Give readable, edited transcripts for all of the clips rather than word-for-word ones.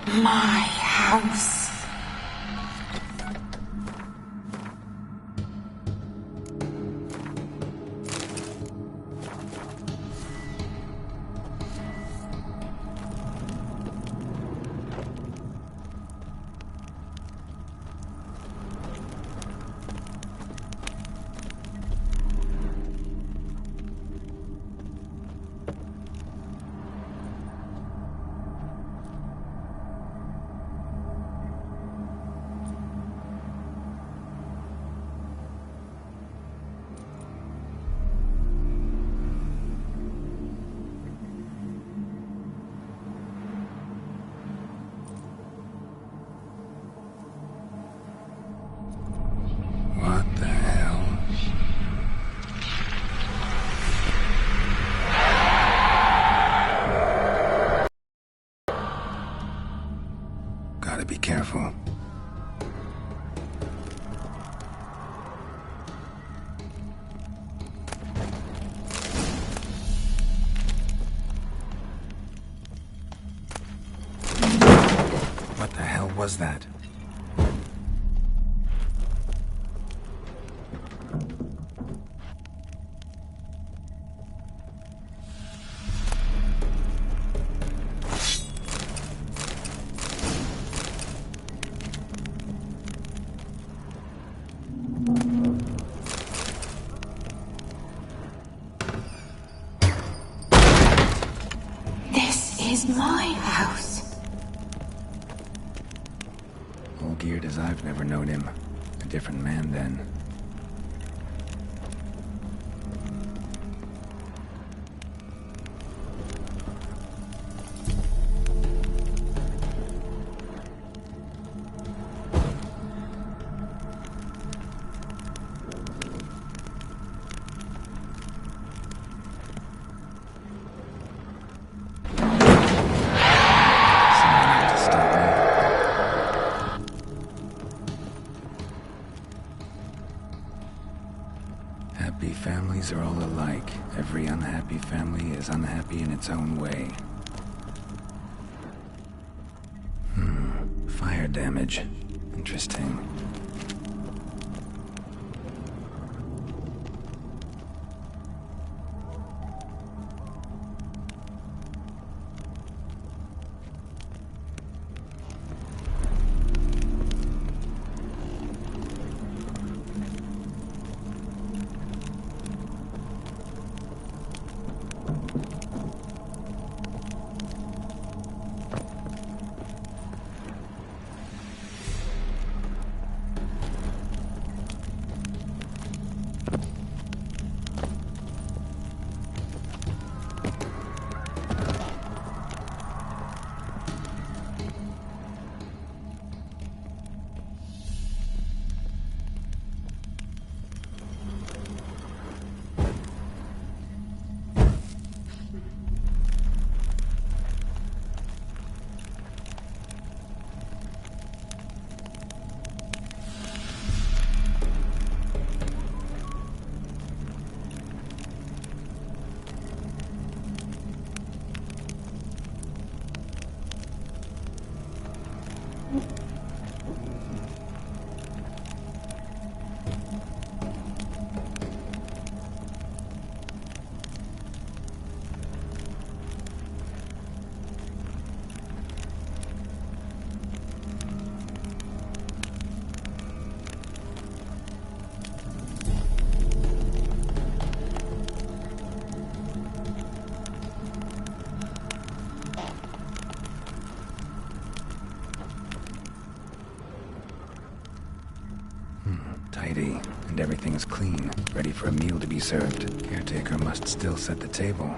My house. What the hell? Gotta be careful. What the hell was that? This is my house. All geared as I've never known him. A different man then. Someone have to stop me. Happy families are all alike. Every unhappy family is unhappy in its own way. Fire damage. Interesting. Tidy, and everything is clean, ready for a meal to be served. Caretaker must still set the table.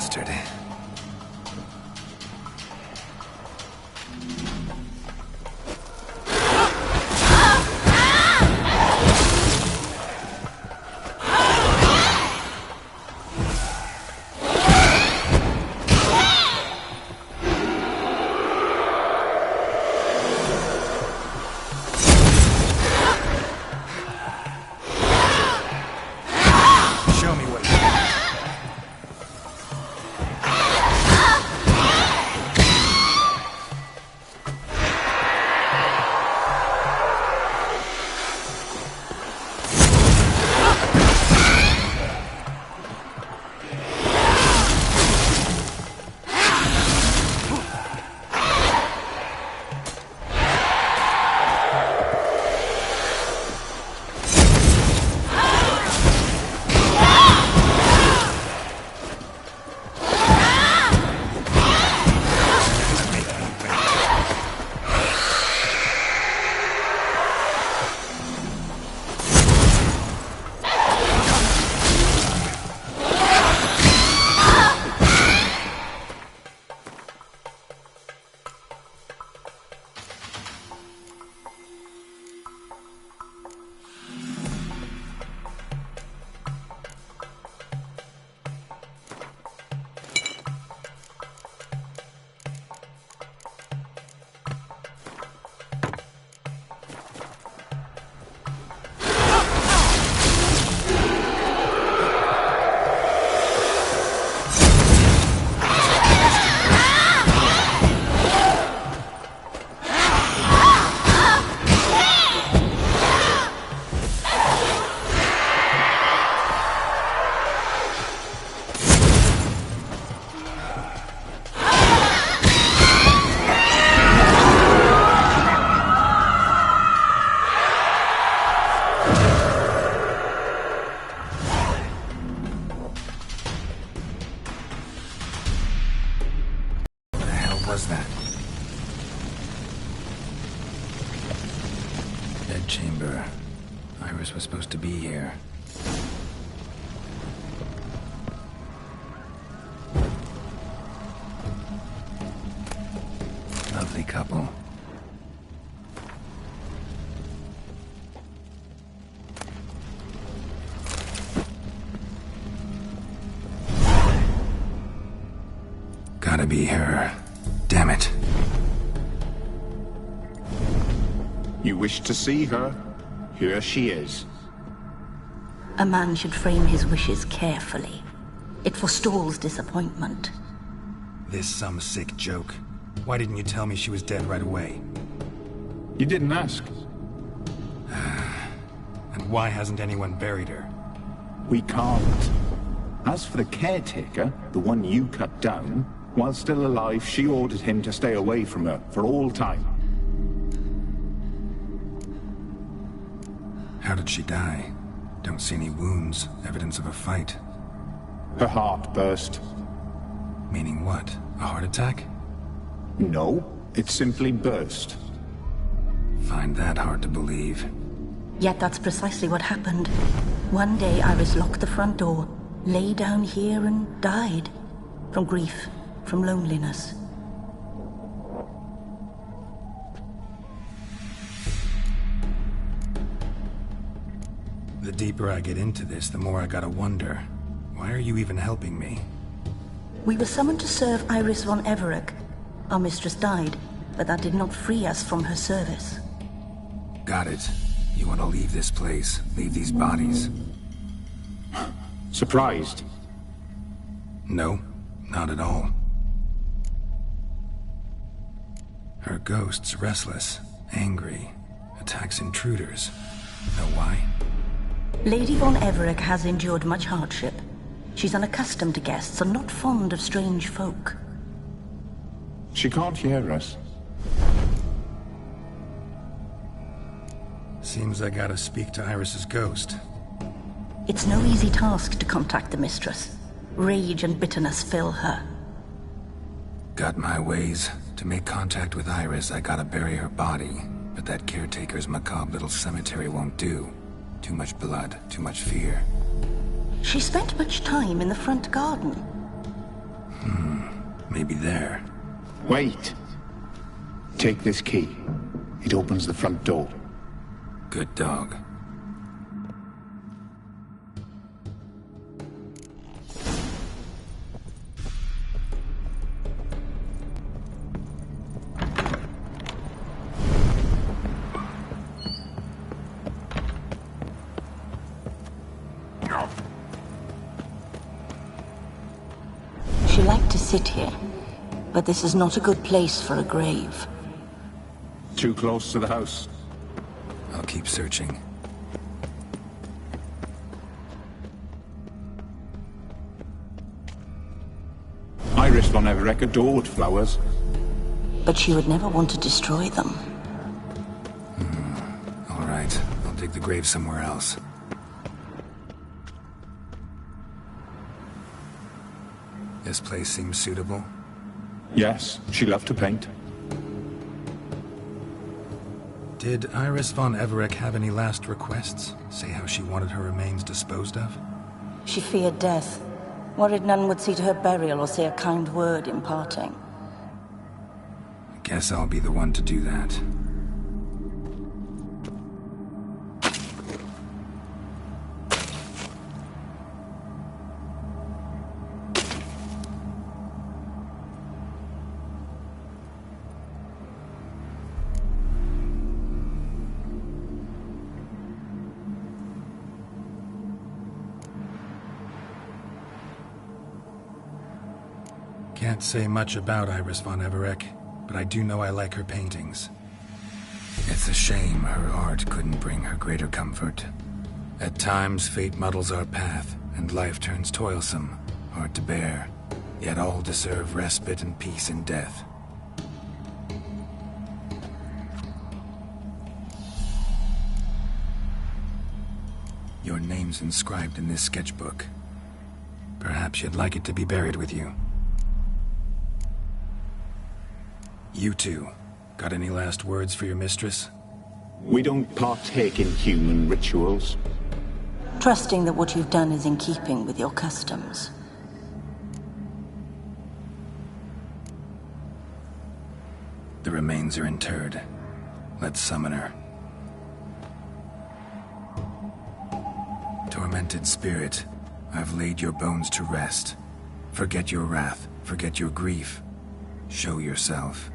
bastard. Show me what you got. Was that? Dead chamber. Iris was supposed to be here. Lovely couple. Gotta be her. Damn it. You wish to see her? Here she is. A man should frame his wishes carefully. It forestalls disappointment. This some sick joke. Why didn't you tell me she was dead right away? You didn't ask. And why hasn't anyone buried her? We can't. As for the caretaker, the one you cut down, while still alive, she ordered him to stay away from her for all time. How did she die? Don't see any wounds, evidence of a fight. Her heart burst. Meaning what? A heart attack? No, it simply burst. Find that hard to believe. Yet that's precisely what happened. One day Iris locked the front door, lay down here and died. From grief, from loneliness. The deeper I get into this, the more I gotta wonder. Why are you even helping me? We were summoned to serve Iris von Everec. Our mistress died, but that did not free us from her service. Got it. You want to leave this place, leave these bodies? Surprised? No, not at all. Her ghost's restless, angry, attacks intruders. Know why? Lady von Everec has endured much hardship. She's unaccustomed to guests and not fond of strange folk. She can't hear us. Seems I gotta speak to Iris's ghost. It's no easy task to contact the mistress. Rage and bitterness fill her. Got my ways. To make contact with Iris, I gotta bury her body. But that caretaker's macabre little cemetery won't do. Too much blood, too much fear. She spent much time in the front garden. Maybe there. Wait! Take this key. It opens the front door. Good dog. She liked to sit here, but this is not a good place for a grave. Too close to the house. I'll keep searching. Iris von Everec adored flowers. But she would never want to destroy them. All right, I'll dig the grave somewhere else. This place seems suitable. Yes, she loved to paint. Did Iris von Everec have any last requests? Say how she wanted her remains disposed of? She feared death, worried none would see to her burial or say a kind word in parting. Guess I'll be the one to do that. Can't say much about Iris von Everec, but I do know I like her paintings. It's a shame her art couldn't bring her greater comfort. At times, fate muddles our path, and life turns toilsome, hard to bear. Yet all deserve respite and peace in death. Your name's inscribed in this sketchbook. Perhaps you'd like it to be buried with you. You two, got any last words for your mistress? We don't partake in human rituals. Trusting that what you've done is in keeping with your customs. The remains are interred. Let's summon her. Tormented spirit, I've laid your bones to rest. Forget your wrath, forget your grief. Show yourself.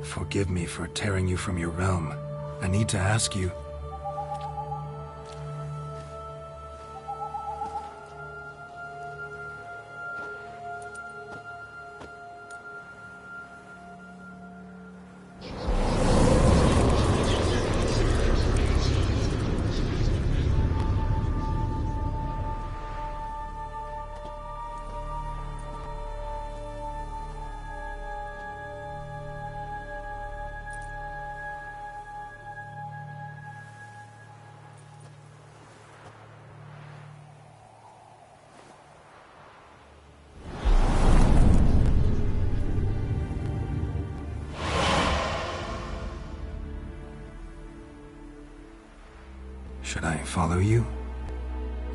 Forgive me for tearing you from your realm. I need to ask you... Should I follow you?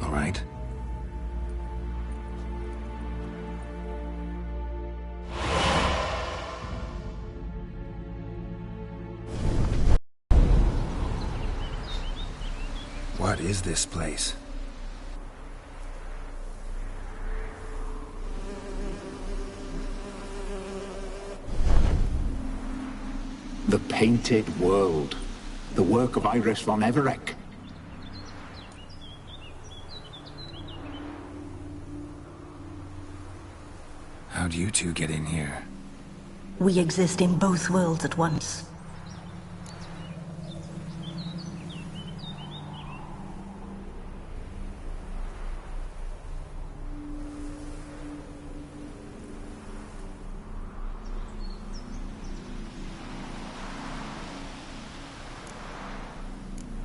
All right. What is this place? The Painted World. The work of Iris von Everec. How'd you two get in here? We exist in both worlds at once.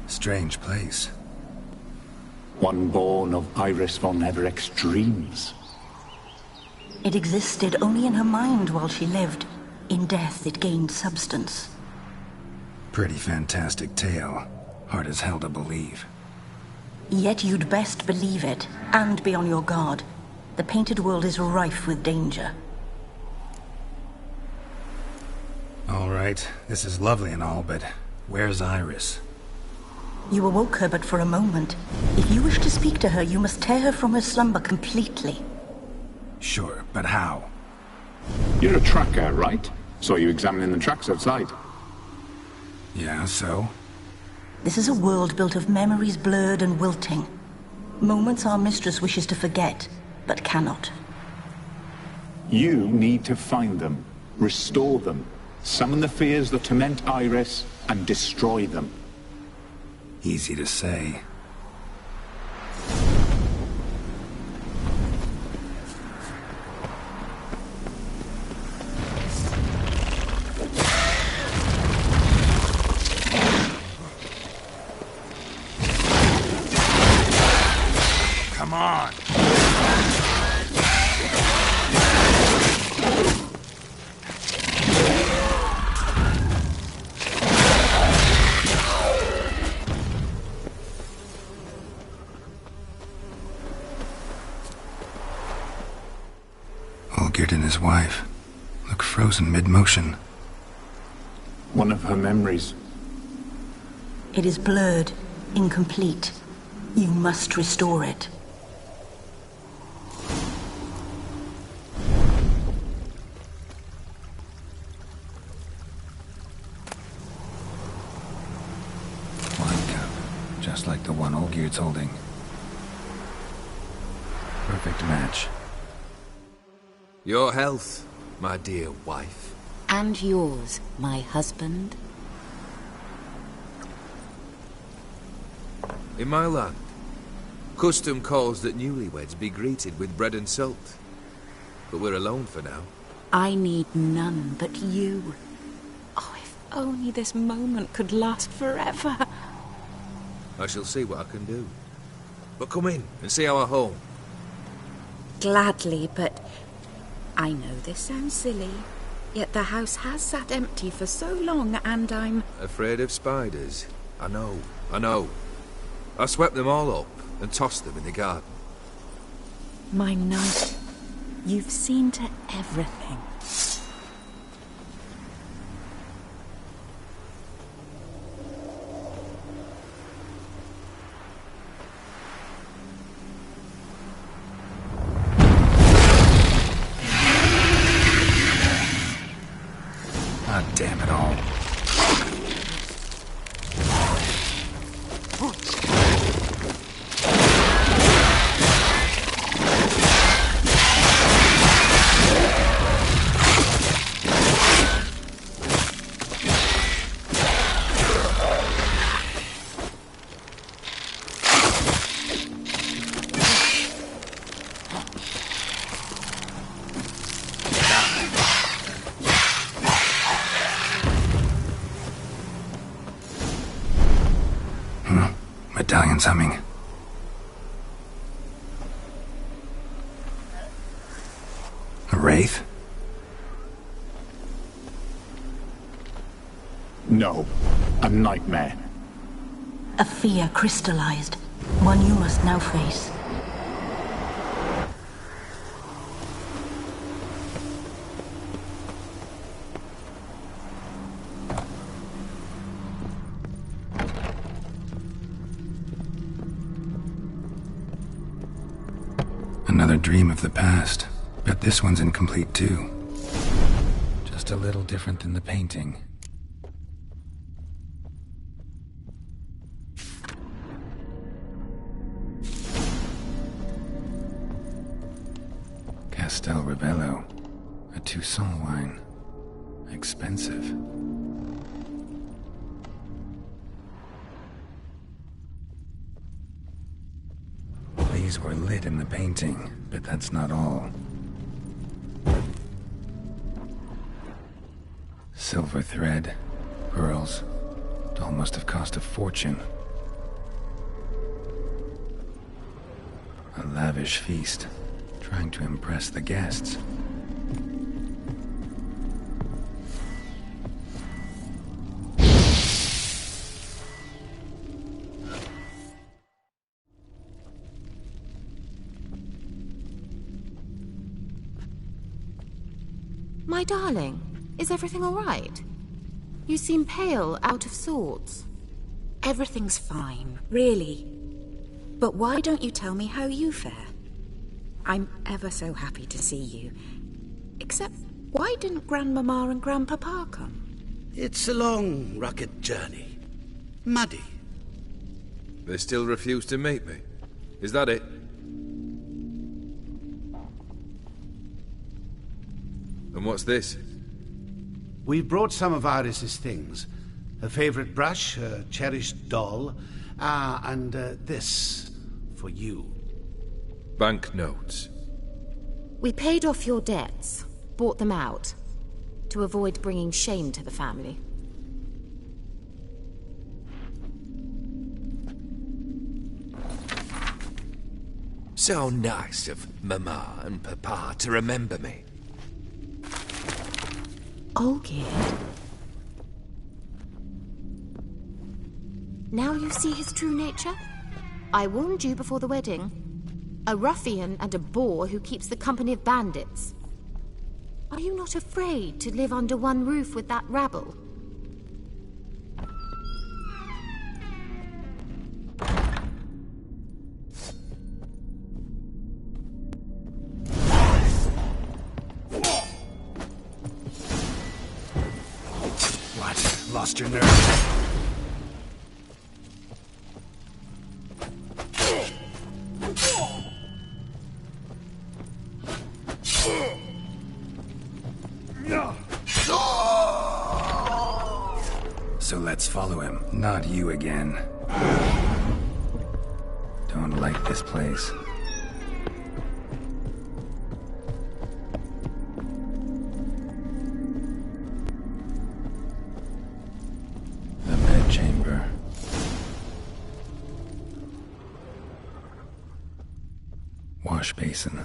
Strange place. One born of Iris von Everec's dreams. It existed only in her mind while she lived. In death, it gained substance. Pretty fantastic tale. Hard as hell to believe. Yet you'd best believe it, and be on your guard. The painted world is rife with danger. All right, this is lovely and all, but where's Iris? You awoke her but for a moment. If you wish to speak to her, you must tear her from her slumber completely. Sure, but how? You're a tracker, right? Saw you examining the tracks outside. Yeah, so? This is a world built of memories blurred and wilting. Moments our mistress wishes to forget, but cannot. You need to find them, restore them, summon the fears that torment Iris, and destroy them. Easy to say. Come on! Olgierd and his wife look frozen mid-motion. One of her memories. It is blurred, incomplete. You must restore it. Wine cup, just like the one Olgierd's holding. Perfect match. Your health, my dear wife. And yours, my husband. In my land, custom calls that newlyweds be greeted with bread and salt. But we're alone for now. I need none but you. Oh, if only this moment could last forever. I shall see what I can do. But come in and see our home. Gladly, but I know this sounds silly, yet the house has sat empty for so long, and I'm Afraid of spiders? I know. I swept them all up and tossed them in the garden. my knight. You've seen to everything. Ah, damn it all. Medallion's humming. A wraith? No, a nightmare. A fear crystallized, one you must now face. Another dream of the past. Bet this one's incomplete too. Just a little different than the painting. Castel Rebello. A Toussaint wine. Expensive. These were lit in the painting, but that's not all. Silver thread, pearls. It all must have cost a fortune. A lavish feast, Trying to impress the guests. My darling, is everything all right? You seem pale, out of sorts. Everything's fine, really. But why don't you tell me how you fare? I'm ever so happy to see you. Except, why didn't Grandmama and Grandpapa come? It's a long, rugged journey. Muddy. They still refuse to meet me. Is that it? And what's this? We've brought some of Iris's things. Her favorite brush, her cherished doll, and this for you. Banknotes. We paid off your debts, bought them out, to avoid bringing shame to the family. So nice of Mama and Papa to remember me. Olgierd? Now you see his true nature? I warned you before the wedding. A ruffian and a boor who keeps the company of bandits. Are you not afraid to live under one roof with that rabble? What? Lost your nerve? So let's follow him. Not you again. Don't like this place. The med chamber. Wash basin.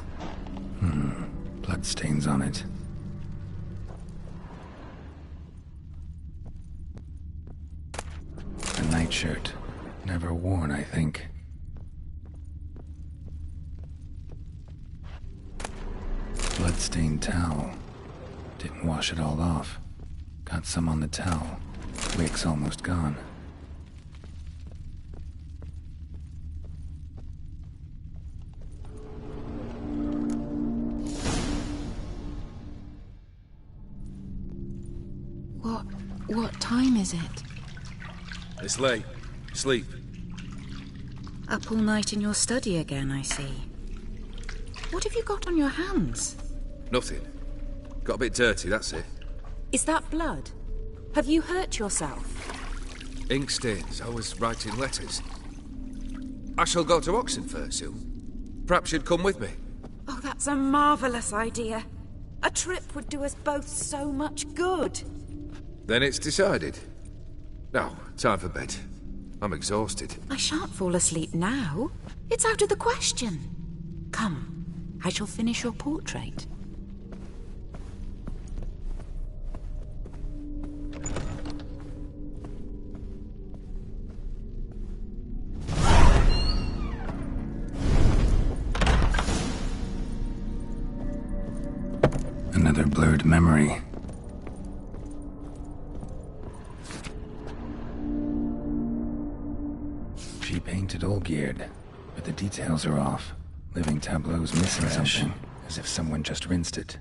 Blood stains on it. A nightshirt. Never worn, I think. Bloodstained towel. Didn't wash it all off. Got some on the towel. Wick's almost gone. What time is it? It's late. Sleep. Up all night in your study again, I see. What have you got on your hands? Nothing. Got a bit dirty, that's it. Is that blood? Have you hurt yourself? Ink stains. I was writing letters. I shall go to Oxenfurt soon. Perhaps you'd come with me. Oh, that's a marvellous idea. A trip would do us both so much good. Then it's decided. Now, time for bed. I'm exhausted. I shan't fall asleep now. It's out of the question. Come, I shall finish your portrait. Another blurred memory. She painted Olgierd, but the details are off. Living tableau's missing something, as if someone just rinsed it.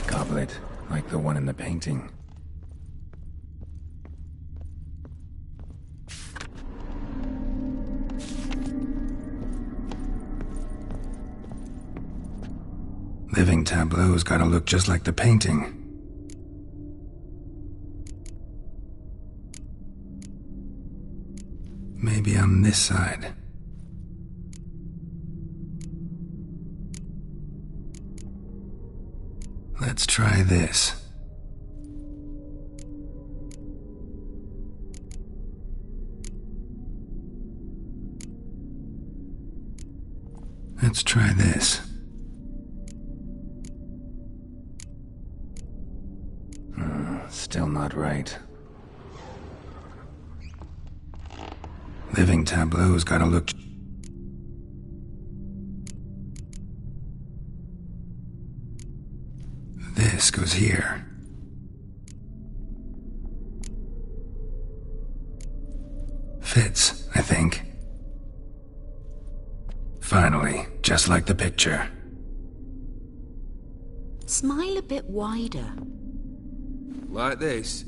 Goblet, like the one in the painting. Living tableau's gotta look just like the painting. Maybe on this side. Let's try this. Let's try this. Still not right. Living tableau's gotta look... This goes here. Fits, I think. Finally, just like the picture. Smile a bit wider. Like this?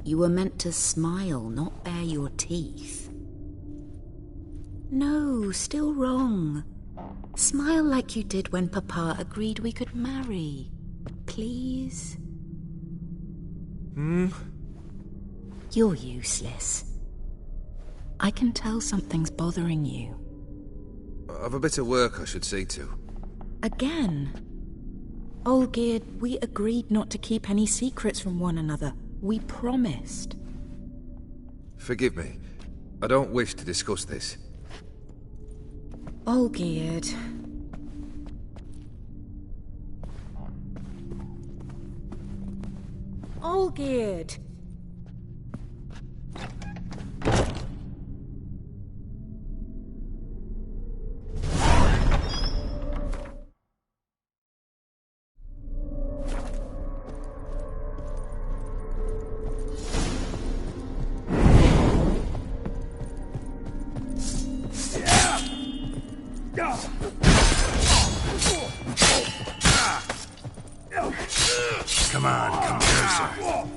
You were meant to smile, not bare your teeth. No, still wrong. Smile like you did when Papa agreed we could marry. Please? You're useless. I can tell something's bothering you. I've a bit of work I should see to. Again? Olgierd, we agreed not to keep any secrets from one another. We promised. Forgive me. I don't wish to discuss this. Olgierd. Olgierd! Come on, come closer.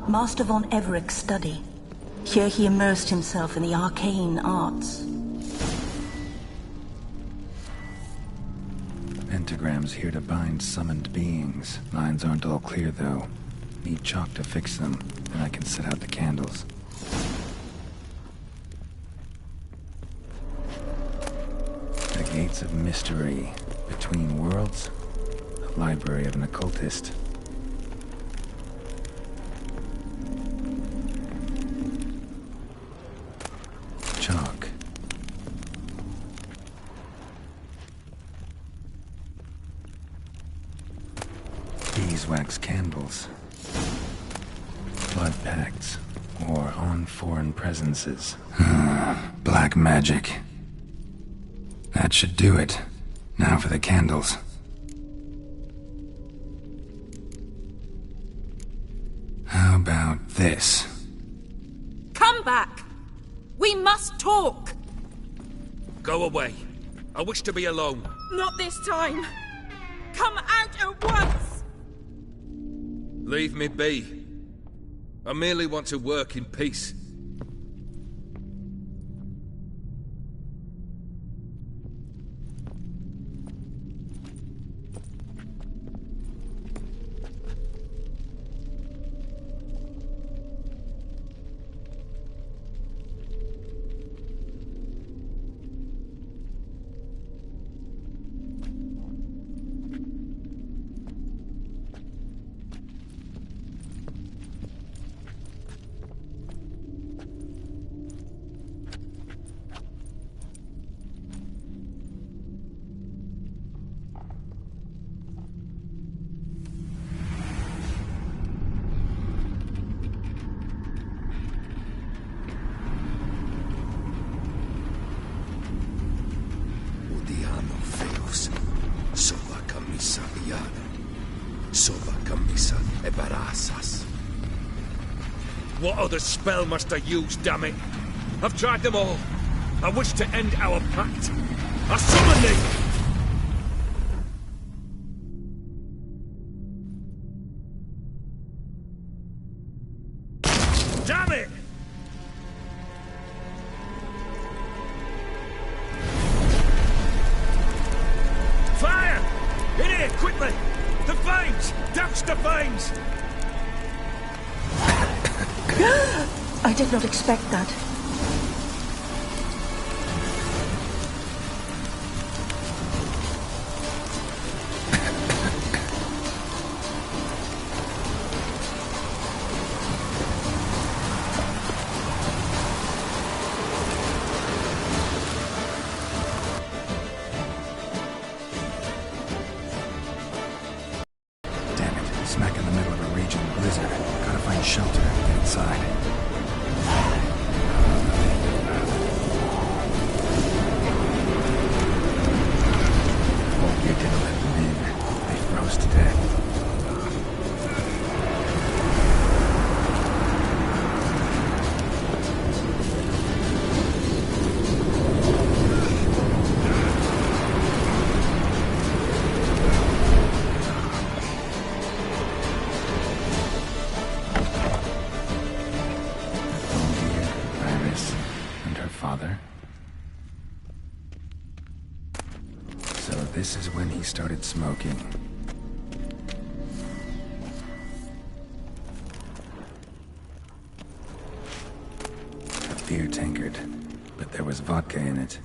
Master von Everek's study. Here he immersed himself in the arcane arts. Pentagrams here to bind summoned beings. Lines aren't all clear, though. Need chalk to fix them, then I can set out the candles. The Gates of Mystery. Between Worlds. The Library of an Occultist. Chalk. Beeswax candles. Blood pacts. Or on foreign presences. Black magic. That should do it. Now for the candles. How about this? Come back! We must talk! Go away. I wish to be alone. Not this time! Come out at once! Leave me be. I merely want to work in peace. What other spell must I use, damn it? I've tried them all. I wish to end our pact. I summon thee! Damn it! Here, quickly! The flames! Douse the flames! I did not expect that. Smack in the middle of a raging blizzard. Gotta find shelter and get inside. You didn't let them in. They froze to death. So this is when he started smoking. A beer tankard, but there was vodka in it.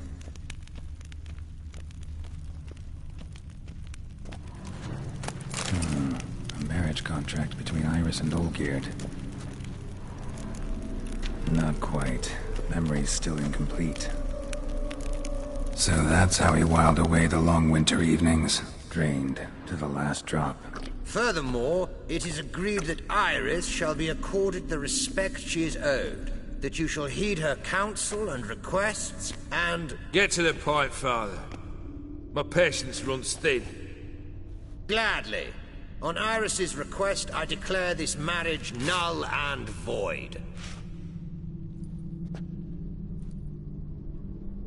A marriage contract between Iris and Olgierd. Not quite. Memory's still incomplete. So that's how he whiled away the long winter evenings, drained to the last drop. Furthermore, it is agreed that Iris shall be accorded the respect she is owed, that you shall heed her counsel and requests, and... Get to the point, Father. My patience runs thin. Gladly. On Iris's request, I declare this marriage null and void.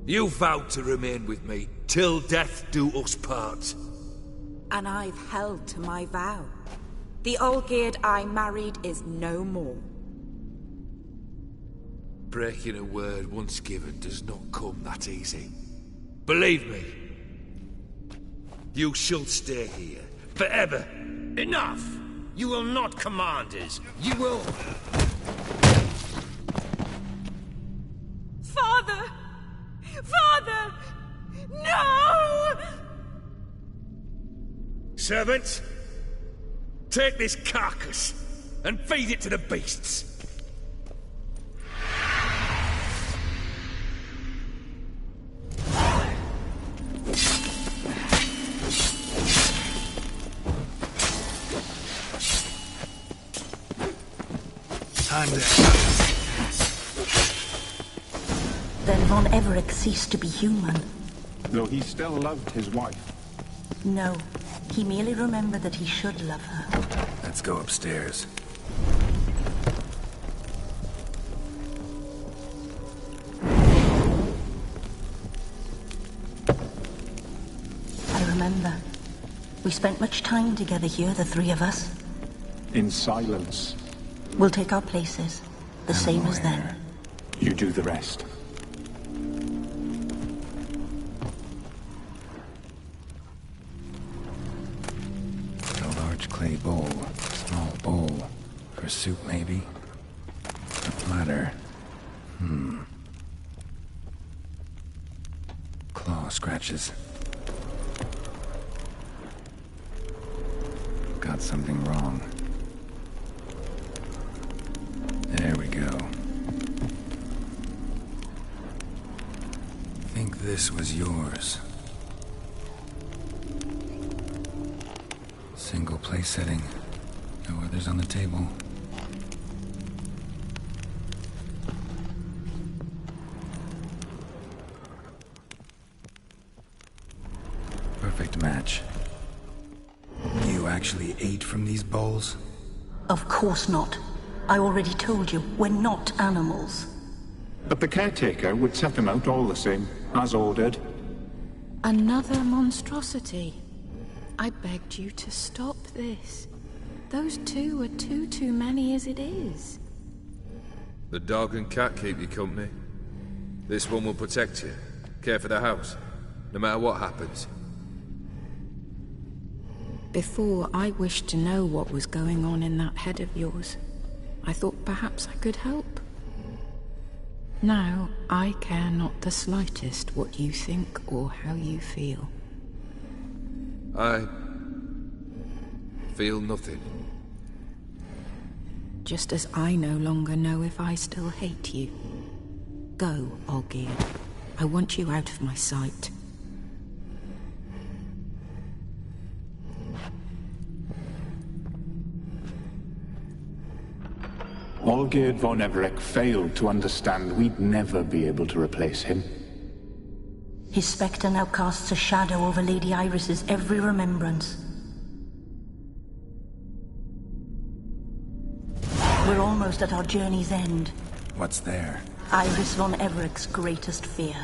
You vowed to remain with me, till death do us part. And I've held to my vow. The Olgierd I married is no more. Breaking a word once given does not come that easy. Believe me. You shall stay here, forever. Enough! You will not command us. You will... Father! Father! No! Servants, take this carcass and feed it to the beasts. Time there. Then Von Everec ceased to be human. Though he still loved his wife. No, he merely remembered that he should love her. Let's go upstairs. I remember. We spent much time together here, the three of us. In silence. We'll take our places, the same as then. You do the rest. Clay bowl, small bowl. For soup, maybe? A platter. Claw scratches. Got something wrong. There we go. Think this was yours. Single place setting. No others on the table. Perfect match. You actually ate from these bowls? Of course not. I already told you, we're not animals. But the caretaker would set them out all the same, as ordered. Another monstrosity. I begged you to stop this. Those two are too many as it is. The dog and cat keep you company. This one will protect you, care for the house, no matter what happens. Before, I wished to know what was going on in that head of yours. I thought perhaps I could help. Now, I care not the slightest what you think or how you feel. I feel nothing. Just as I no longer know if I still hate you. Go, Olgierd. I want you out of my sight. Olgierd von Everec failed to understand we'd never be able to replace him. His spectre now casts a shadow over Lady Iris's every remembrance. We're almost at our journey's end. What's there? Iris von Everec's greatest fear.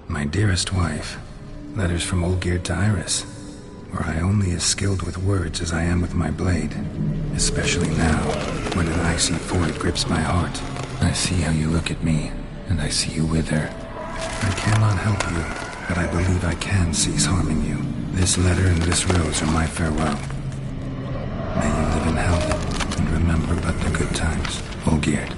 My dearest wife, letters from Olgierd to Iris. Were I only as skilled with words as I am with my blade, especially now, when an icy void grips my heart. I see how you look at me, and I see you with her. I cannot help you, but I believe I can cease harming you. This letter and this rose are my farewell. May you live in health, and remember but the good times, Olgierd.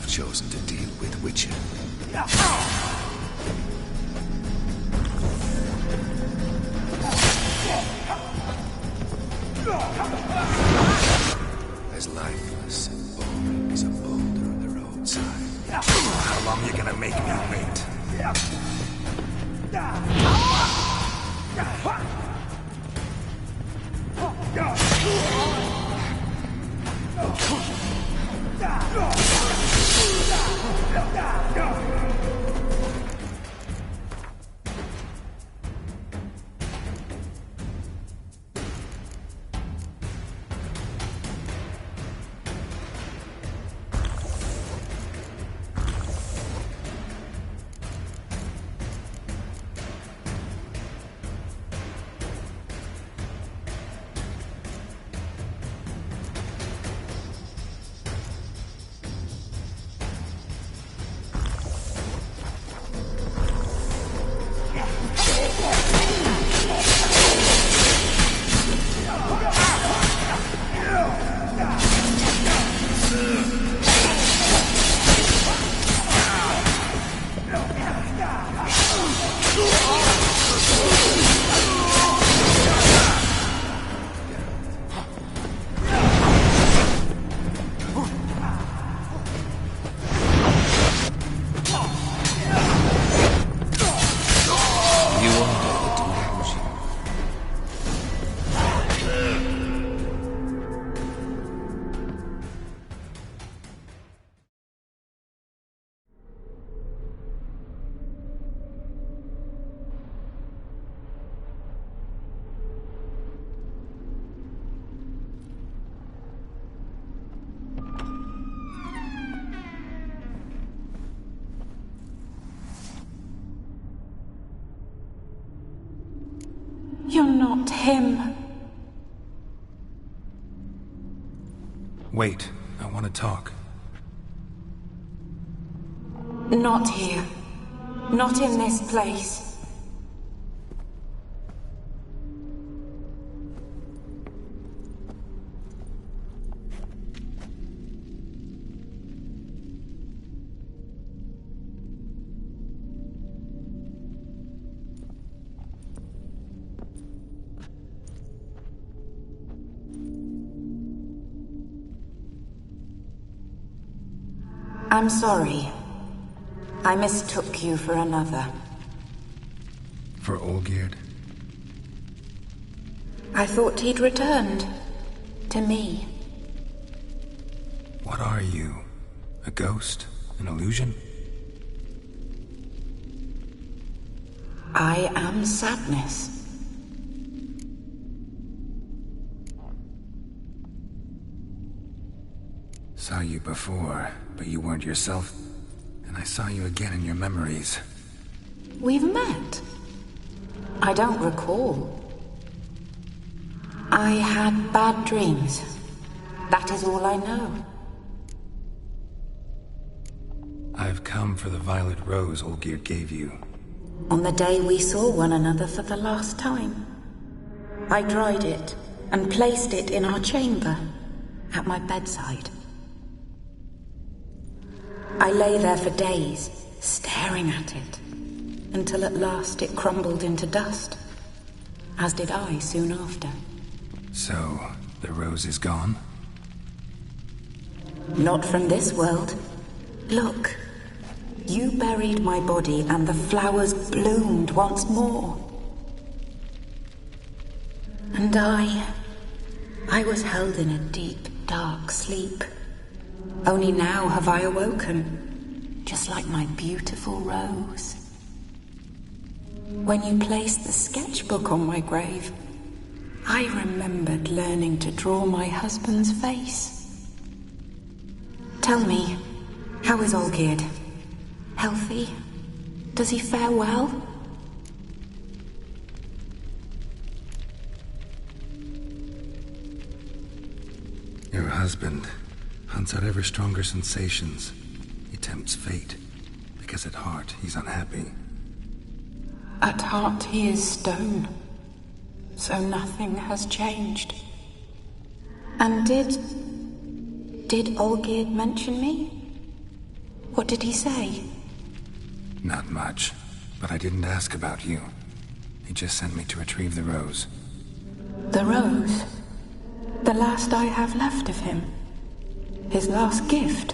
Chosen to deal with Witcher. As lifeless and boring as a boulder on the roadside. How long you gonna make me wait? You're not him. Wait, I want to talk. Not here. Not in this place. I'm sorry. I mistook you for another. For Olgierd? I thought he'd returned. To me. What are you? A ghost? An illusion? I am sadness. Saw you before, but you weren't yourself. And I saw you again in your memories. We've met? I don't recall. I had bad dreams. That is all I know. I've come for the violet rose Olgierd gave you. On the day we saw one another for the last time. I dried it and placed it in our chamber, at my bedside. I lay there for days, staring at it, until at last it crumbled into dust, as did I soon after. So, the rose is gone? Not from this world. Look, you buried my body and the flowers bloomed once more. And I was held in a deep, dark sleep. Only now have I awoken, just like my beautiful rose. When you placed the sketchbook on my grave, I remembered learning to draw my husband's face. Tell me, how is Olgierd? Healthy? Does he fare well? Your husband hunts out ever stronger sensations. He tempts fate, because at heart he's unhappy. At heart he is stone, so nothing has changed. And did Olgierd mention me? What did he say? Not much, but I didn't ask about you. He just sent me to retrieve the rose. The rose? The last I have left of him? His last gift?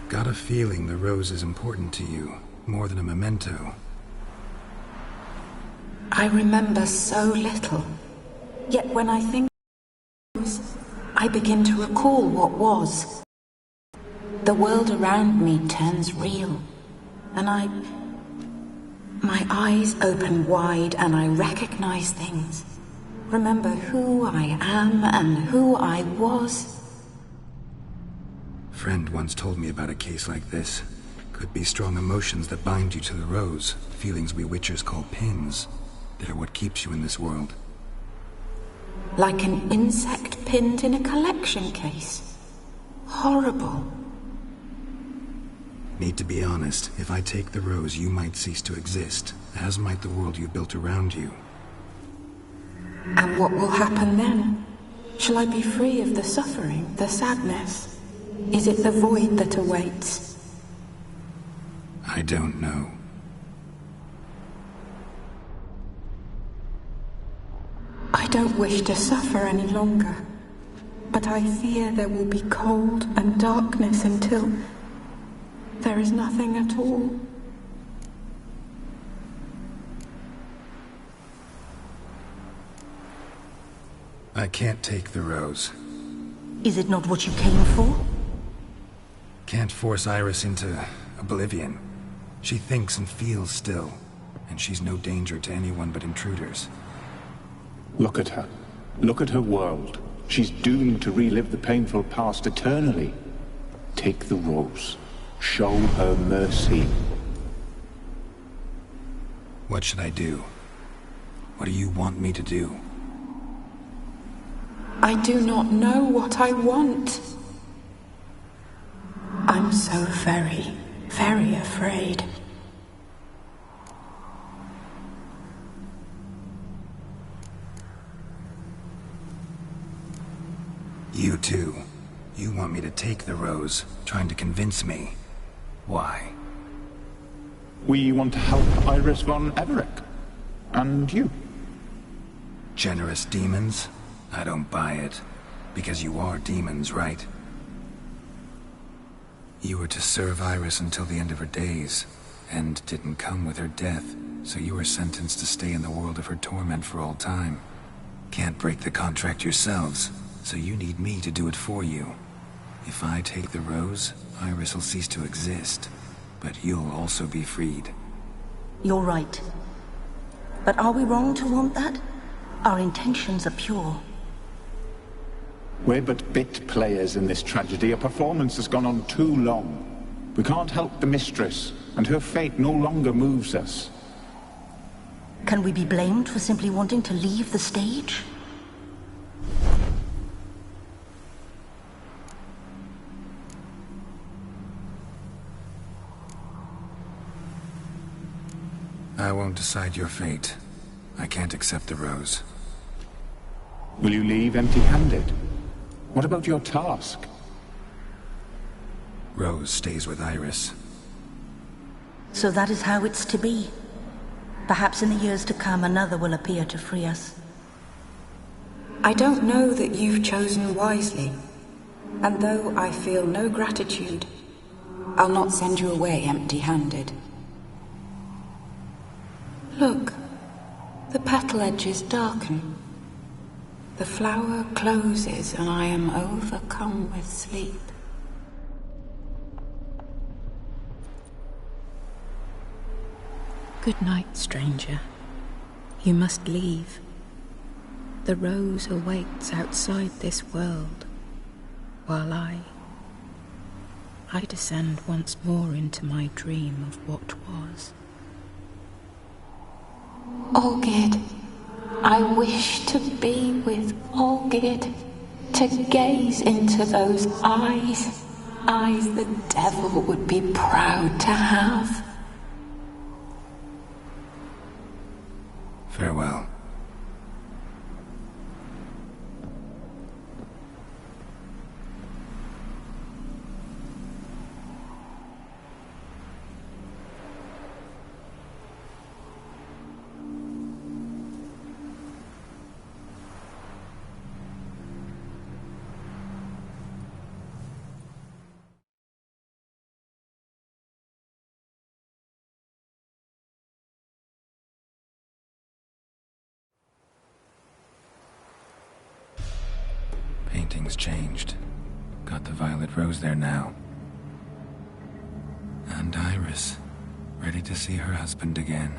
Got a feeling the rose is important to you, more than a memento. I remember so little. Yet when I think I begin to recall what was. The world around me turns real, and my eyes open wide and I recognize things. Remember who I am and who I was. Friend once told me about a case like this. Could be strong emotions that bind you to the rose, feelings we witchers call pins. They're what keeps you in this world. Like an insect pinned in a collection case. Horrible. Need to be honest, if I take the rose, you might cease to exist, as might the world you built around you. And what will happen then? Shall I be free of the suffering, the sadness? Is it the void that awaits? I don't know. I don't wish to suffer any longer, but I fear there will be cold and darkness until there is nothing at all. I can't take the rose. Is it not what you came for? Can't force Iris into oblivion. She thinks and feels still, and she's no danger to anyone but intruders. Look at her. Look at her world. She's doomed to relive the painful past eternally. Take the rose. Show her mercy. What should I do? What do you want me to do? I do not know what I want. I'm so very, very afraid. You too. You want me to take the rose, trying to convince me. Why? We want to help Iris von Everec. And you. Generous demons? I don't buy it. Because you are demons, right? You were to serve Iris until the end of her days. End didn't come with her death, so you were sentenced to stay in the world of her torment for all time. Can't break the contract yourselves, so you need me to do it for you. If I take the rose, Iris will cease to exist. But you'll also be freed. You're right. But are we wrong to want that? Our intentions are pure. We're but bit players in this tragedy. A performance has gone on too long. We can't help the mistress, and her fate no longer moves us. Can we be blamed for simply wanting to leave the stage? I won't decide your fate. I can't accept the rose. Will you leave empty-handed? What about your task? Rose stays with Iris. So that is how it's to be. Perhaps in the years to come, another will appear to free us. I don't know that you've chosen wisely. And though I feel no gratitude, I'll not send you away empty-handed. Look, the petal edges darken. The flower closes and I am overcome with sleep. Good night, stranger. You must leave. The rose awaits outside this world, while I descend once more into my dream of what was. Olgierd, I wish to be with Olgierd, to gaze into those eyes, eyes the devil would be proud to have. Farewell. Painting's changed. Got the violet rose there now. And Iris, ready to see her husband again.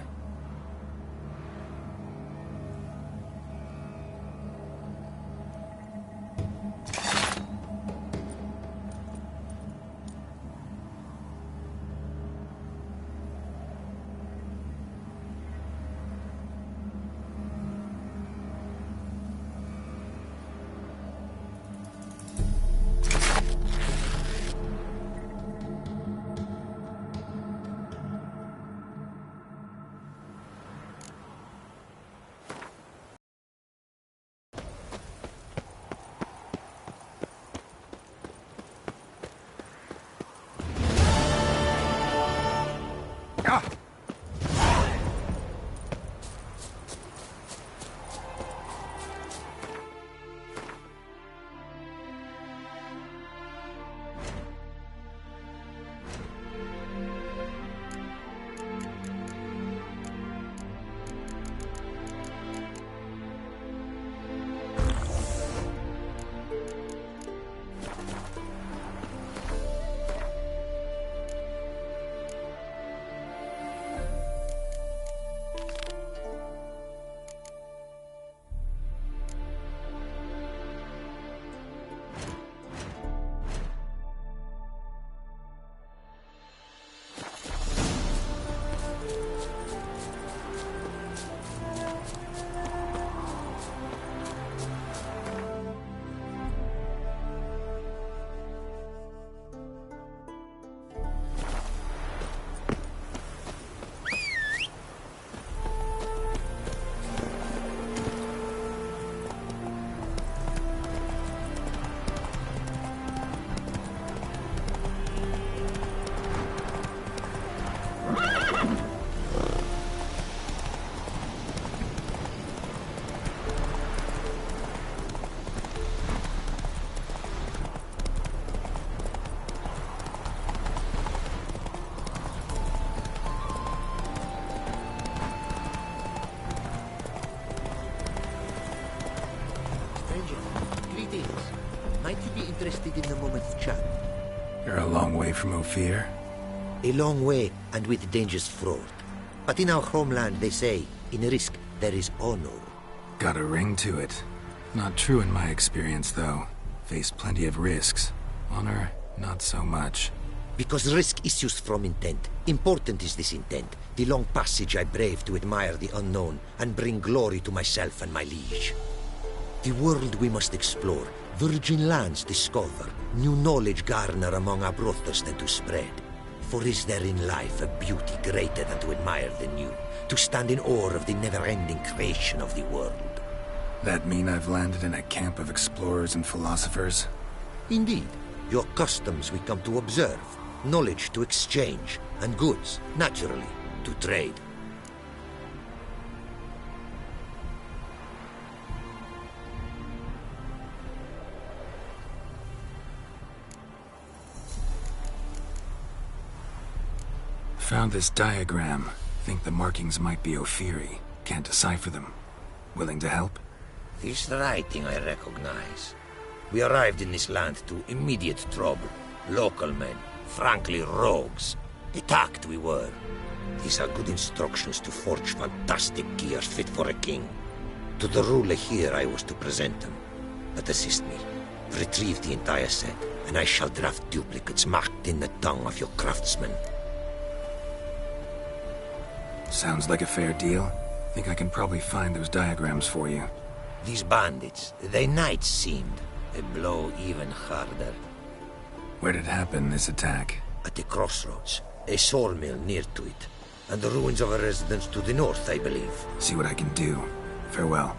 Might you be interested in a moment's chat? You're a long way from Ophir. A long way, and with dangers fraught. But in our homeland, they say, in risk, there is honor. Got a ring to it. Not true in my experience, though. Faced plenty of risks. Honor, not so much. Because risk issues from intent. Important is this intent. The long passage I brave to admire the unknown and bring glory to myself and my liege. The world we must explore, virgin lands discover, new knowledge garner among our brothers than to spread. For is there in life a beauty greater than to admire the new, to stand in awe of the never-ending creation of the world? That mean I've landed in a camp of explorers and philosophers? Indeed. Your customs we come to observe, knowledge to exchange, and goods, naturally, to trade. Found this diagram. Think the markings might be Ophiri. Can't decipher them. Willing to help? This writing I recognize. We arrived in this land to immediate trouble. Local men, frankly rogues. Attacked we were. These are good instructions to forge fantastic gears fit for a king. To the ruler here I was to present them. But assist me. Retrieve the entire set, and I shall draft duplicates marked in the tongue of your craftsmen. Sounds like a fair deal. Think I can probably find those diagrams for you. These bandits, they knights seemed. They blow even harder. Where did it happen, this attack? At the crossroads. A sawmill near to it. And the ruins of a residence to the north, I believe. See what I can do. Farewell.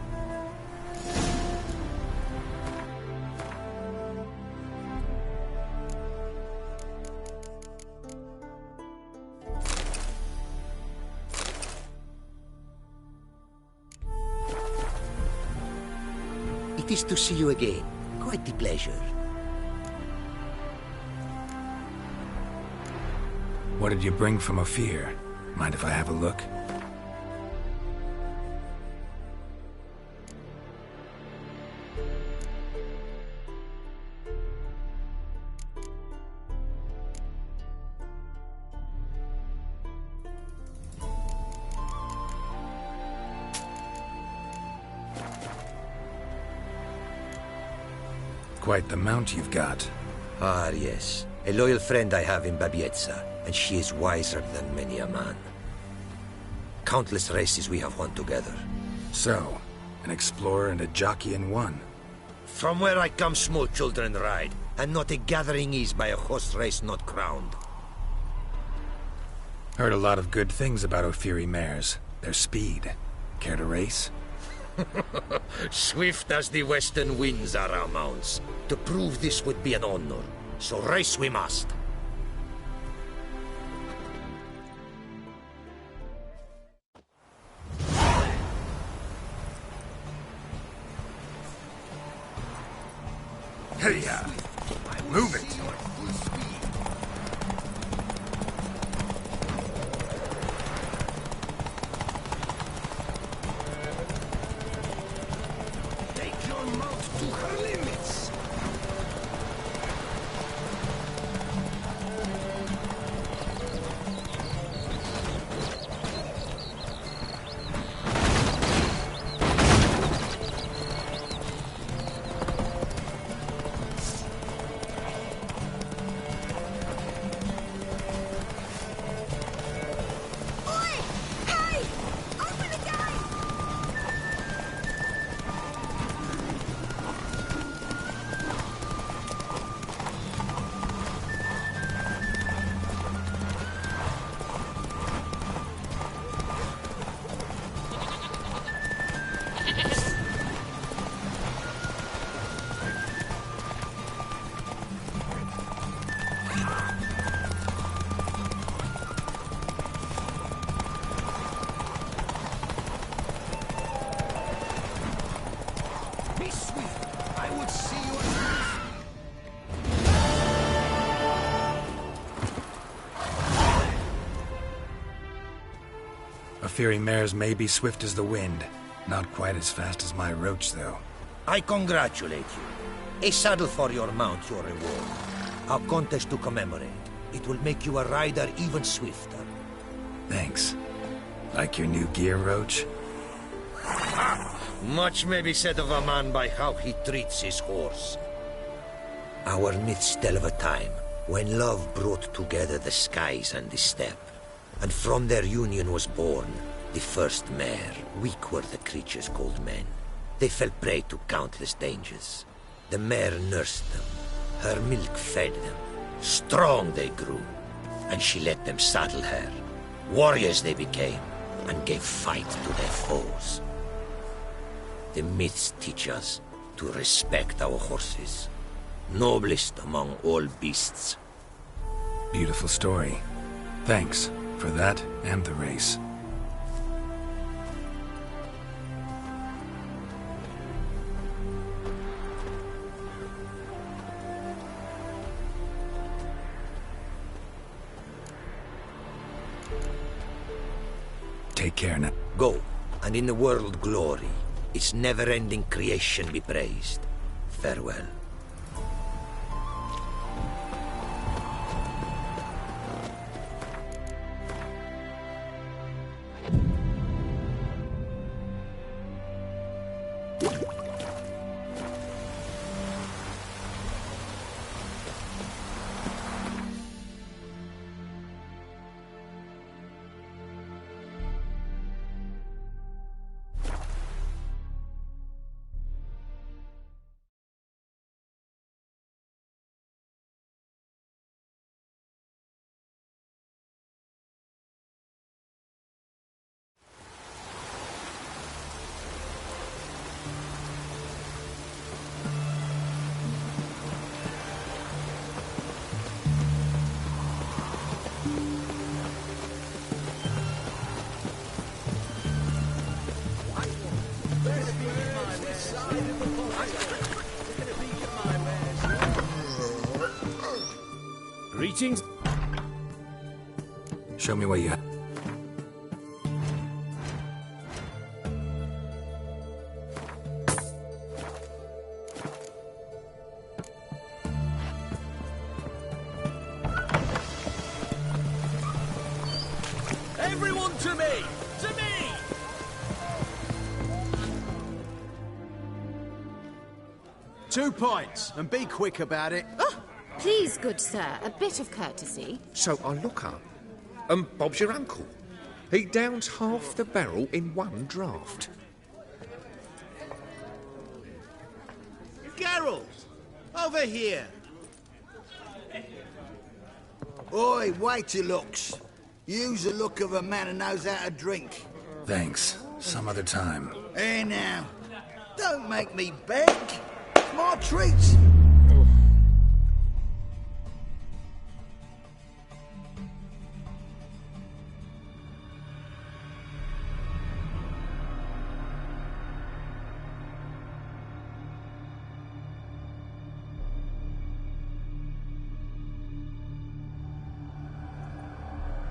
It is to see you again. Quite the pleasure. What did you bring from Ophir? Mind if I have a look? Quite the mount you've got. Ah, yes. A loyal friend I have in Babietza, and she is wiser than many a man. Countless races we have won together. So, an explorer and a jockey in one. From where I come, small children ride, and not a gathering is by a horse race not crowned. Heard a lot of good things about Ophiri mares. Their speed. Care to race? Swift as the western winds are our mounts. To prove this would be an honor. So race we must. Hey-ya! Move it! Take your mouth to her limits! Be swift. I would see you Ophiri mares may be swift as the wind. Not quite as fast as my roach, though. I congratulate you. A saddle for your mount, your reward. A contest to commemorate. It will make you a rider even swifter. Thanks. Like your new gear, Roach? Much may be said of a man by how he treats his horse. Our myths tell of a time when love brought together the skies and the steppe, and from their union was born the first mare. Weak were the creatures called men. They fell prey to countless dangers. The mare nursed them, her milk fed them. Strong they grew, and she let them saddle her. Warriors they became, and gave fight to their foes. The myths teach us to respect our horses, noblest among all beasts. Beautiful story. Thanks for that and the race. Take care now. Go, and in the world glory, its never-ending creation be praised. Farewell. Greetings. Show me what you have. Everyone to me! To me! Two pints, and be quick about it. Oh, please, good sir, a bit of courtesy. So I look up, and Bob's your uncle. He downs half the barrel in one draught. Geralt! Over here! Oi, wait your looks. Use the look of a man who knows how to drink. Thanks. Some other time. Here now. Don't make me beg. My treat.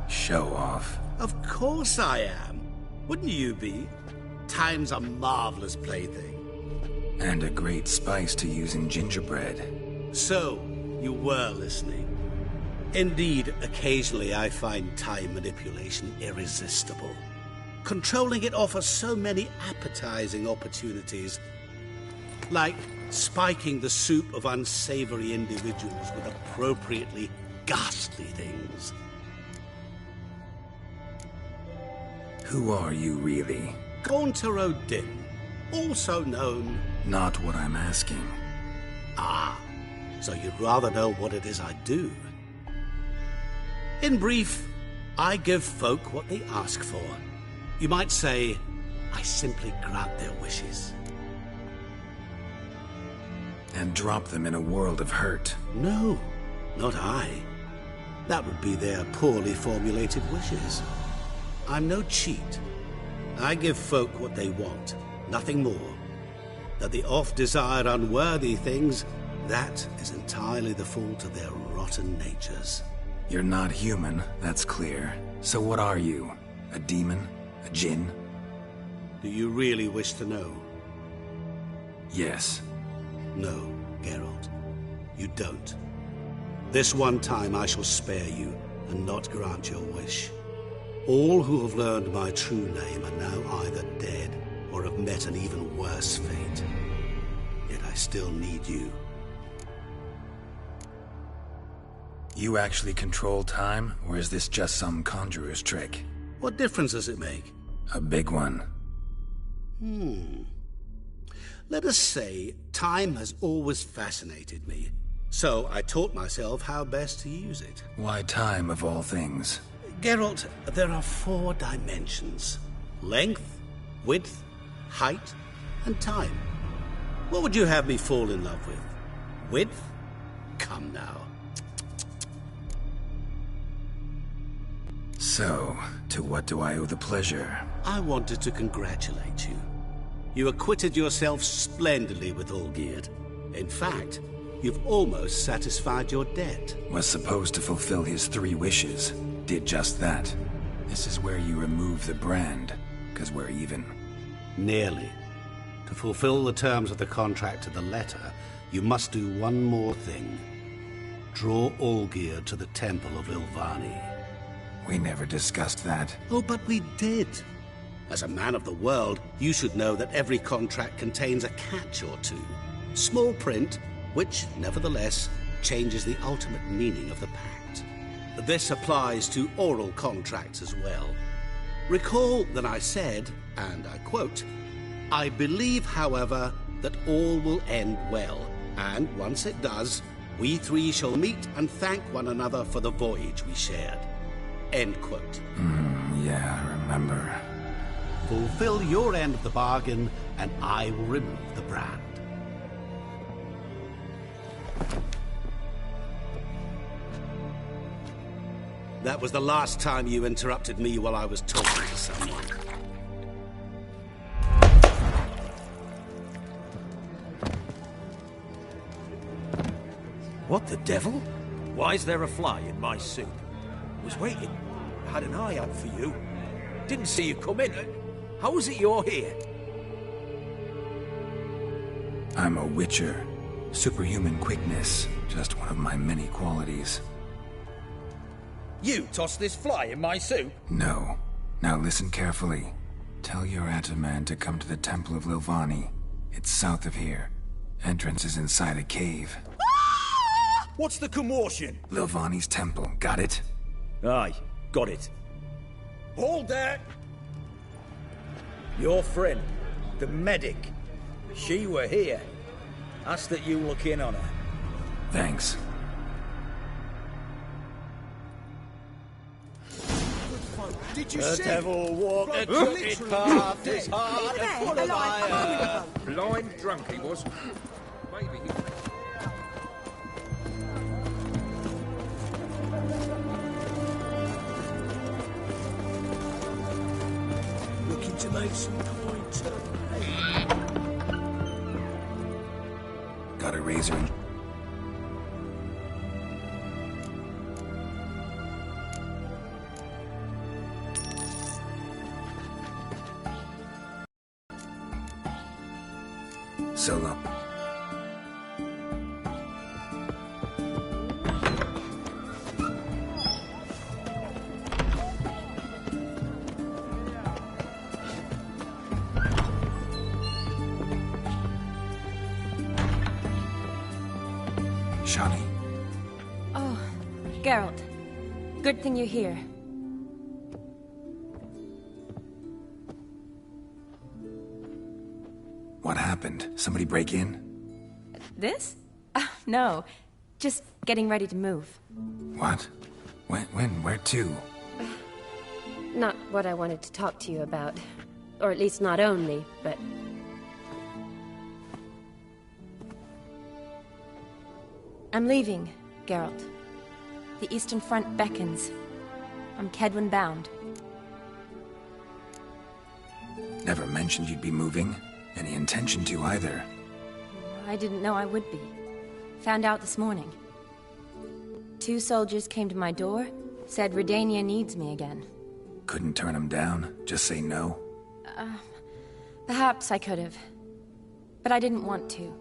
Show off. Of course I am. Wouldn't you be? Time's a marvelous plaything. And a great spice to use in gingerbread. So, you were listening. Indeed, occasionally I find time manipulation irresistible. Controlling it offers so many appetizing opportunities. Like spiking the soup of unsavory individuals with appropriately ghastly things. Who are you, really? Gaunter O'Dinn, also known... Not what I'm asking. Ah, so you'd rather know what it is I do. In brief, I give folk what they ask for. You might say, I simply grant their wishes. And drop them in a world of hurt. No, not I. That would be their poorly formulated wishes. I'm no cheat. I give folk what they want, nothing more. That they oft desire unworthy things, that is entirely the fault of their rotten natures. You're not human, that's clear. So what are you? A demon? A djinn? Do you really wish to know? Yes. No. Geralt, you don't. This one time I shall spare you and not grant your wish. All who have learned my true name are now either dead or have met an even worse fate. Yet I still need you. You actually control time, or is this just some conjurer's trick? What difference does it make? A big one. Let us say time has always fascinated me, so I taught myself how best to use it. Why time, of all things? Geralt, there are 4 dimensions. Length, width, height, and time. What would you have me fall in love with? Width? Come now. So, to what do I owe the pleasure? I wanted to congratulate you. You acquitted yourself splendidly with Olgierd. In fact, you've almost satisfied your debt. Was supposed to fulfill his 3 wishes. Did just that. This is where you remove the brand, because we're even. Nearly. To fulfill the terms of the contract to the letter, you must do one more thing. Draw Olgierd to the Temple of Ilvani. We never discussed that. Oh, but we did. As a man of the world, you should know that every contract contains a catch or two. Small print, which, nevertheless, changes the ultimate meaning of the pact. This applies to oral contracts as well. Recall that I said, and I quote, "I believe, however, that all will end well, and once it does, we 3 shall meet and thank one another for the voyage we shared." End quote. Yeah, I remember. Fulfill your end of the bargain, and I will remove the brand. That was the last time you interrupted me while I was talking to someone. What the devil? Why is there a fly in my soup? Was waiting. Had an eye out for you. Didn't see you come in. How is it you're here? I'm a witcher. Superhuman quickness. Just one of my many qualities. You tossed this fly in my soup? No. Now listen carefully. Tell your Ataman to come to the Temple of Lilvani. It's south of here. Entrance is inside a cave. What's the commotion? Lilvani's temple. Got it? Aye, got it. Hold there! Your friend, the medic, she were here. Ask that you look in on her. Thanks. Did you see? The devil walked a crooked path as hard as full of fire. Blind drunk he was. Maybe he... Looking to make some points. Got a razor and... Solo. Shani. Oh, Geralt. Good thing you're here. What happened? Somebody break in? This? No. Just getting ready to move. What? When? Where to? Not what I wanted to talk to you about. Or at least not only, but... I'm leaving, Geralt. The Eastern Front beckons. I'm Kedwen bound. Never mentioned you'd be moving. Any intention to either. I didn't know I would be. Found out this morning. 2 soldiers came to my door, said Redania needs me again. Couldn't turn them down? Just say no? Perhaps I could have. But I didn't want to.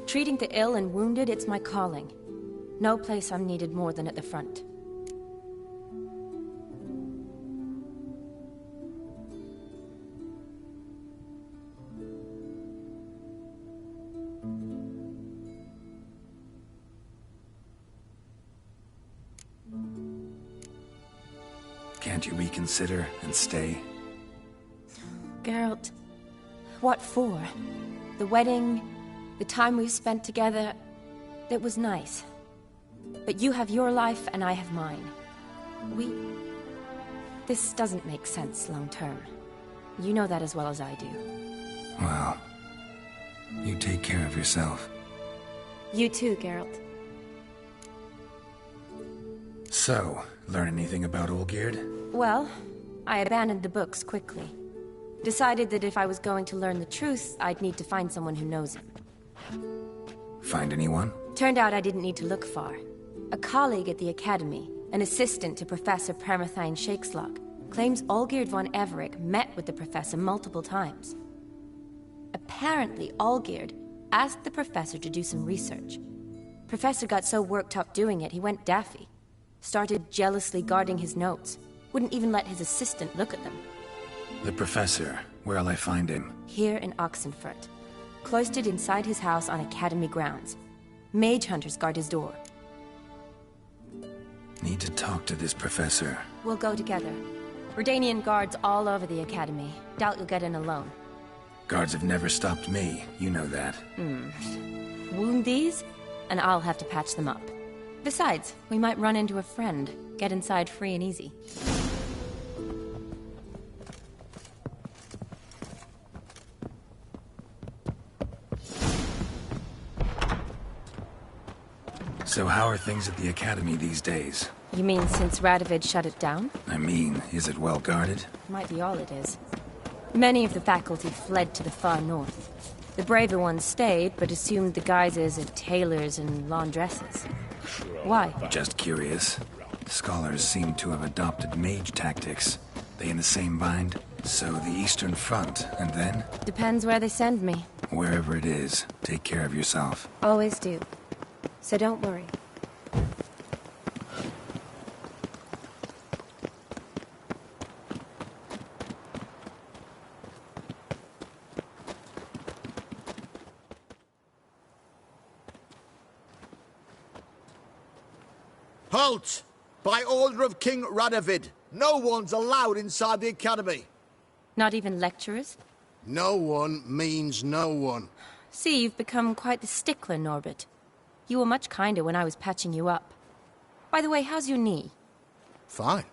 Treating the ill and wounded, it's my calling. No place I'm needed more than at the front. Can't you reconsider and stay? Geralt, what for? The wedding, the time we've spent together, it was nice. But you have your life and I have mine. This doesn't make sense long term. You know that as well as I do. Well, you take care of yourself. You too, Geralt. So, learn anything about Olgierd? Well, I abandoned the books quickly. Decided that if I was going to learn the truth, I'd need to find someone who knows him. Find anyone? Turned out I didn't need to look far. A colleague at the Academy, an assistant to Professor Permathine Shakeslog, claims Olgierd von Everec met with the professor multiple times. Apparently, Olgierd asked the professor to do some research. Professor got so worked up doing it, he went daffy. Started jealously guarding his notes. Wouldn't even let his assistant look at them. The professor, where'll I find him? Here in Oxenfurt. Cloistered inside his house on Academy grounds. Mage hunters guard his door. Need to talk to this professor. We'll go together. Redanian guards all over the Academy. Doubt you'll get in alone. Guards have never stopped me, you know that. Wound these, and I'll have to patch them up. Besides, we might run into a friend. Get inside free and easy. So how are things at the Academy these days? You mean since Radovid shut it down? I mean, is it well guarded? Might be all it is. Many of the faculty fled to the far north. The braver ones stayed, but assumed the guises of tailors and laundresses. Why? Just curious. Scholars seem to have adopted mage tactics. They in the same bind? So the Eastern Front, and then? Depends where they send me. Wherever it is, take care of yourself. Always do. So don't worry. Halt! By order of King Radovid, no one's allowed inside the Academy. Not even lecturers? No one means no one. See, you've become quite the stickler, Norbert. You were much kinder when I was patching you up. By the way, how's your knee? Fine.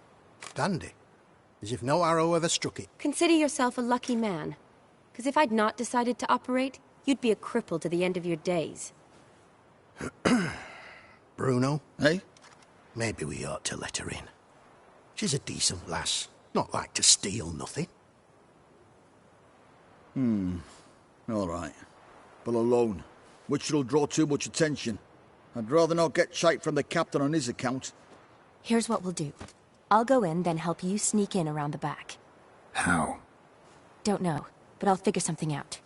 Dandy. As if no arrow ever struck it. Consider yourself a lucky man. Because if I'd not decided to operate, you'd be a cripple to the end of your days. Bruno? Eh? Maybe we ought to let her in. She's a decent lass. Not like to steal nothing. All right. But alone, which will draw too much attention. I'd rather not get shite from the captain on his account. Here's what we'll do. I'll go in, then help you sneak in around the back. How? Don't know, but I'll figure something out.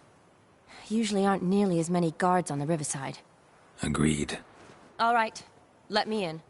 Usually aren't nearly as many guards on the riverside. Agreed. All right, let me in.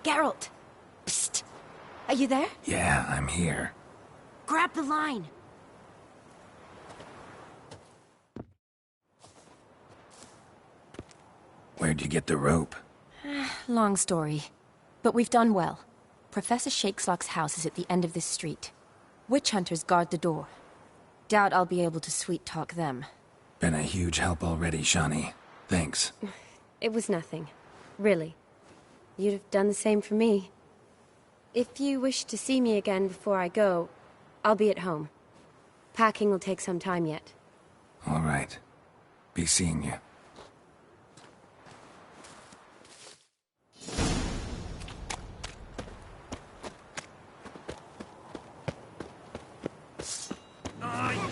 Geralt! Psst! Are you there? Yeah, I'm here. Grab the line! Where'd you get the rope? Long story. But we've done well. Professor Shakeslock's house is at the end of this street. Witch hunters guard the door. Doubt I'll be able to sweet-talk them. Been a huge help already, Shani. Thanks. It was nothing. Really. You'd have done the same for me. If you wish to see me again before I go, I'll be at home. Packing will take some time yet. All right. Be seeing you.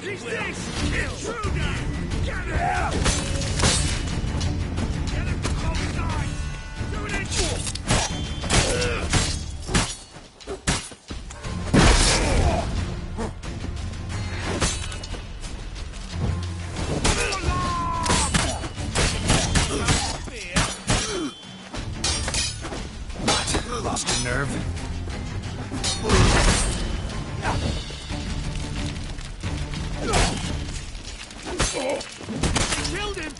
Is this? Intruder! Get him! Get him from both sides! Do it! What? Lost your nerve? Killed him!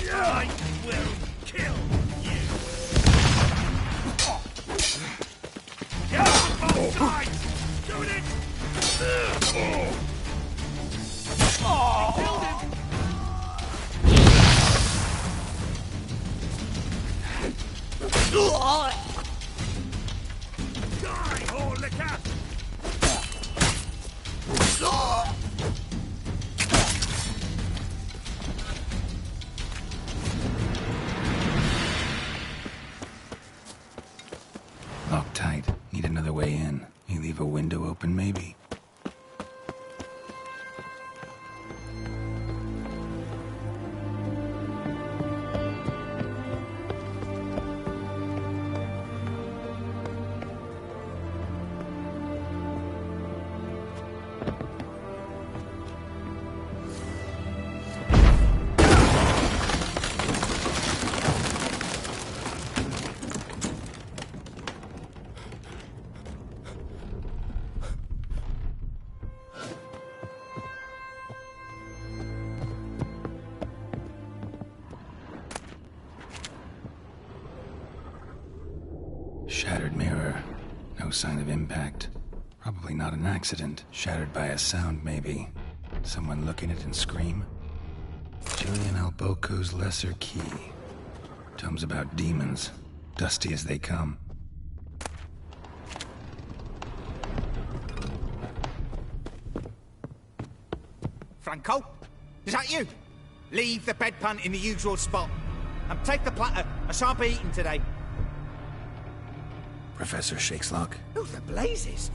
I will kill you! Get on both sides! Shoot it! Killed him! Die, hold the cat! Locked tight. Need another way in. You leave a window open, maybe? Shattered mirror. No sign of impact. Probably not an accident. Shattered by a sound, maybe. Someone look in it and scream? Julian Alboco's Lesser Key. Tomes about demons. Dusty as they come. Franco? Is that you? Leave the bedpan in the usual spot. And take the platter. I shan't be eating today. Professor Shakeslock? Who the blazes?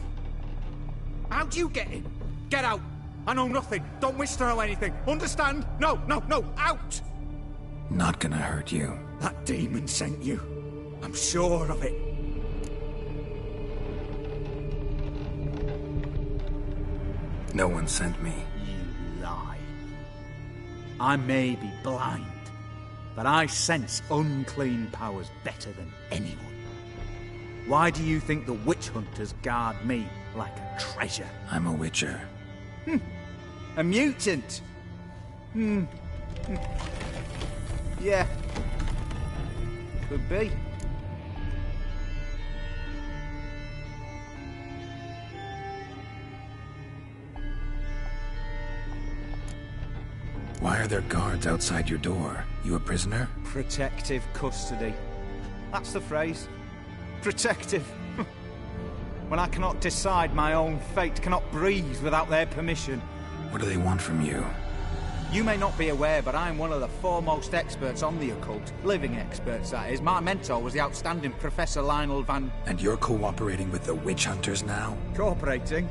How'd you get in? Get out! I know nothing. Don't wish to know anything. Understand? No, no, no! Out! Not gonna hurt you. That demon sent you. I'm sure of it. No one sent me. You lie. I may be blind, but I sense unclean powers better than anyone. Why do you think the witch hunters guard me like a treasure? I'm a witcher. A mutant? Yeah. Could be. Why are there guards outside your door? You a prisoner? Protective custody. That's the phrase. Protective. When I cannot decide my own fate, cannot breathe without their permission. What do they want from you? You may not be aware, but I'm one of the foremost experts on the occult. Living experts, that is. My mentor was the outstanding Professor Lionel Van... And you're cooperating with the witch hunters now? Cooperating?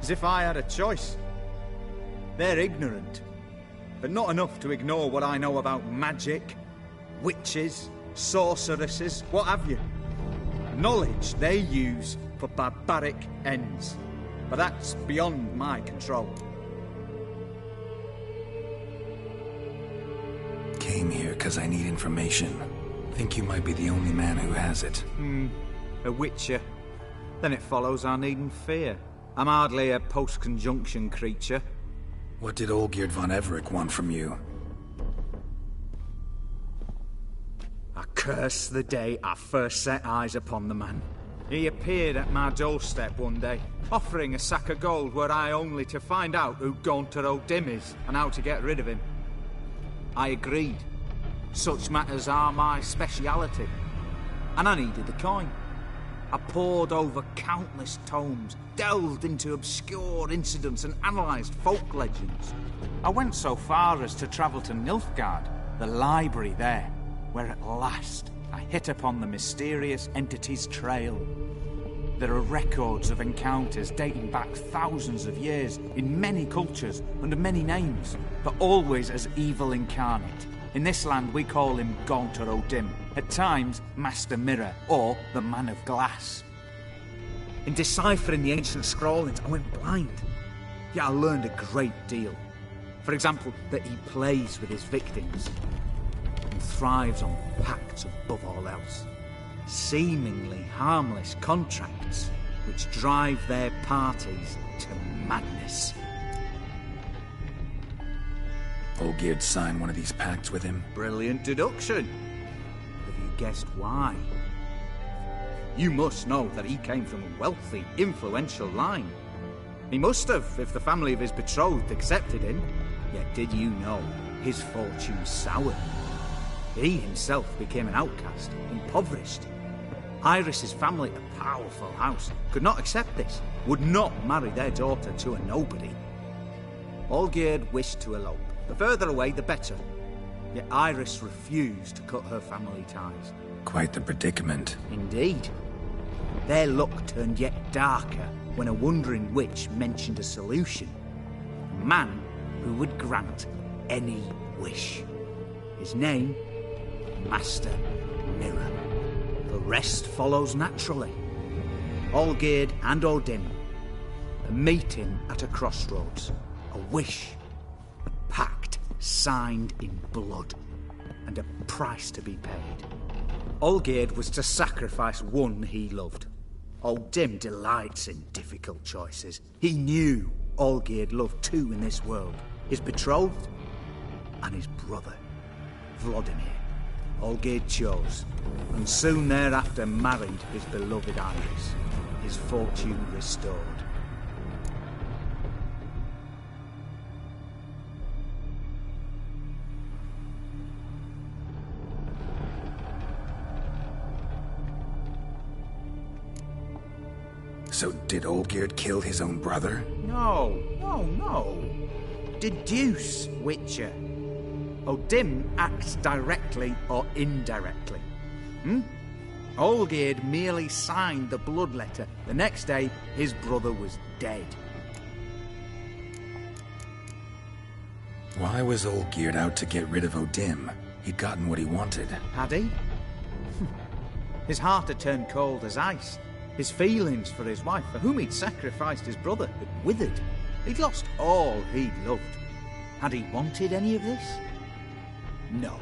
As if I had a choice. They're ignorant, but not enough to ignore what I know about magic, witches, sorceresses, what have you. Knowledge they use for barbaric ends. But that's beyond my control. came here because I need information. Think you might be the only man who has it. A witcher. Then it follows I needn't fear. I'm hardly a post-conjunction creature. What did Olgierd von Everec want from you? I curse the day I first set eyes upon the man. He appeared at my doorstep one day, offering a sack of gold were I only to find out who Gaunter O'Dim is and how to get rid of him. I agreed. Such matters are my speciality. And I needed the coin. I pored over countless tomes, delved into obscure incidents and analysed folk legends. I went so far as to travel to Nilfgaard, the library there, where at last I hit upon the mysterious entity's trail. There are records of encounters dating back thousands of years in many cultures under many names, but always as evil incarnate. In this land we call him Gaunter O'Dim, at times Master Mirror or the Man of Glass. In deciphering the ancient scrawlings I went blind, yet I learned a great deal. For example, that he plays with his victims and thrives on pacts above all else. Seemingly harmless contracts which drive their parties to madness. Olgierd signed one of these pacts with him? Brilliant deduction. Have you guessed why? You must know that he came from a wealthy, influential line. He must have, if the family of his betrothed accepted him. Yet did you know his fortune soured? He himself became an outcast, impoverished. Iris's family, a powerful house, could not accept this, would not marry their daughter to a nobody. Olgierd wished to elope. The further away, the better. Yet Iris refused to cut her family ties. Quite the predicament. Indeed. Their luck turned yet darker when a wandering witch mentioned a solution. A man who would grant any wish. His name, Master Mirror. The rest follows naturally. Olgierd and O'Dim, a meeting at a crossroads, a wish, a pact signed in blood, and a price to be paid. Olgierd was to sacrifice one he loved. O'Dim delights in difficult choices. He knew Olgierd loved two in this world, his betrothed and his brother, Vladimir. Olgierd chose, and soon thereafter married his beloved Iris, his fortune restored. So did Olgierd kill his own brother? No. Deduce, Witcher. O'Dim acts directly or indirectly. Olgierd merely signed the blood letter. The next day, his brother was dead. Why was Olgierd out to get rid of O'Dim? He'd gotten what he wanted. Had he? His heart had turned cold as ice. His feelings for his wife, for whom he'd sacrificed his brother, had withered. He'd lost all he'd loved. Had he wanted any of this? No.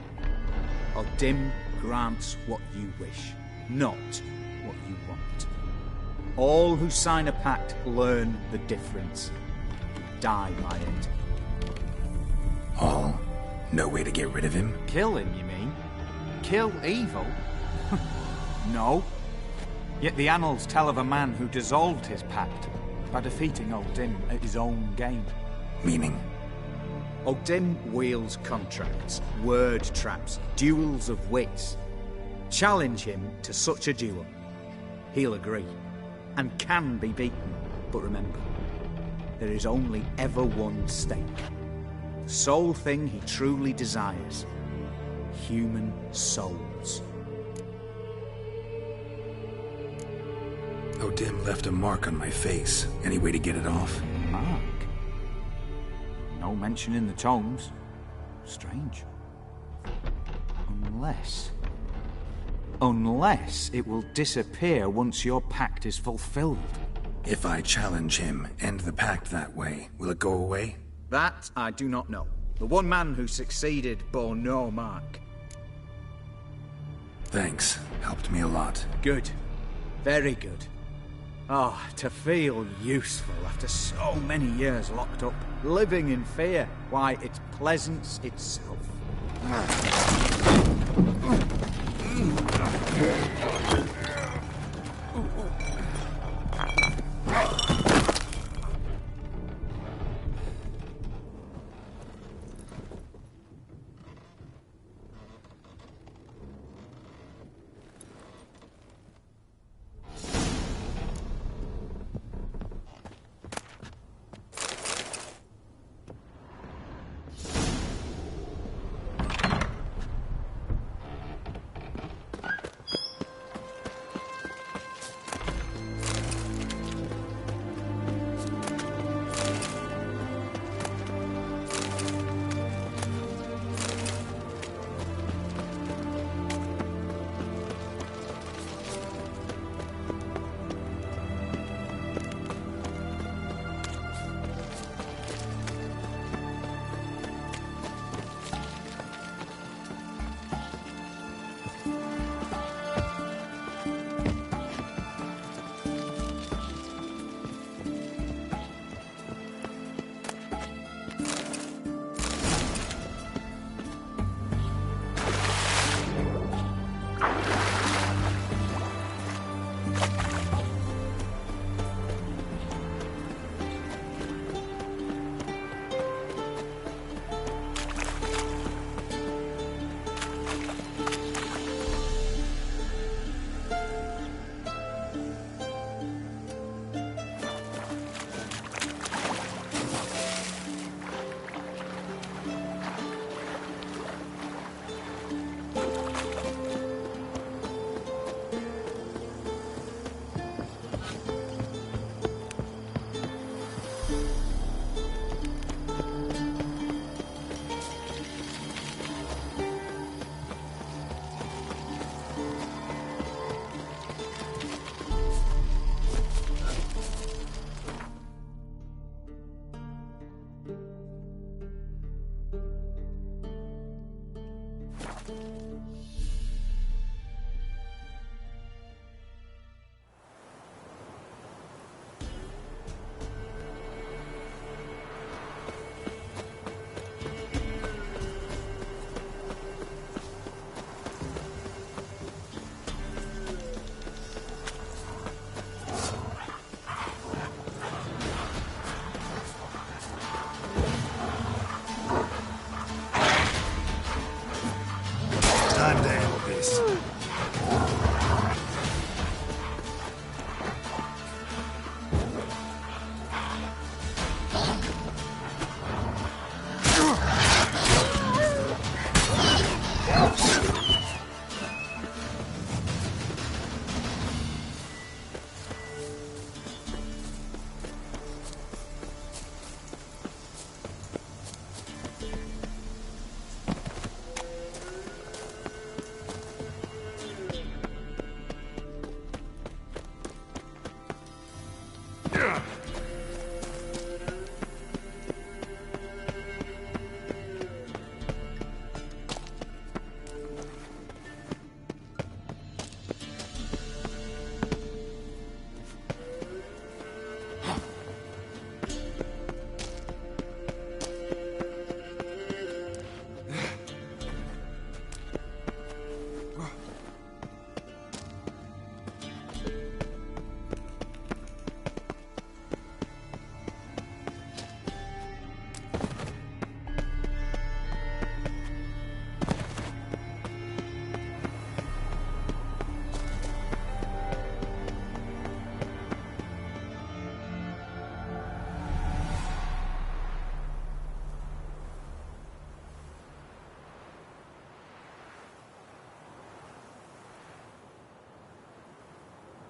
O'Dim grants what you wish, not what you want. All who sign a pact learn the difference. Die by it. All? No way to get rid of him? Kill him, you mean? Kill evil? No. Yet the annals tell of a man who dissolved his pact by defeating O'Dim at his own game. Meaning? O'Dim wields contracts, word traps, duels of wits. Challenge him to such a duel. He'll agree, and can be beaten. But remember, there is only ever one stake. The sole thing he truly desires. Human souls. O'Dim left a mark on my face. Any way to get it off? Mark? No mention in the tomes. Strange. Unless it will disappear once your pact is fulfilled. If I challenge him, end the pact that way, will it go away? That I do not know. The one man who succeeded bore no mark. Thanks. Helped me a lot. Good. Very good. Oh, to feel useful after so many years locked up, living in fear. Why, it's pleasance itself.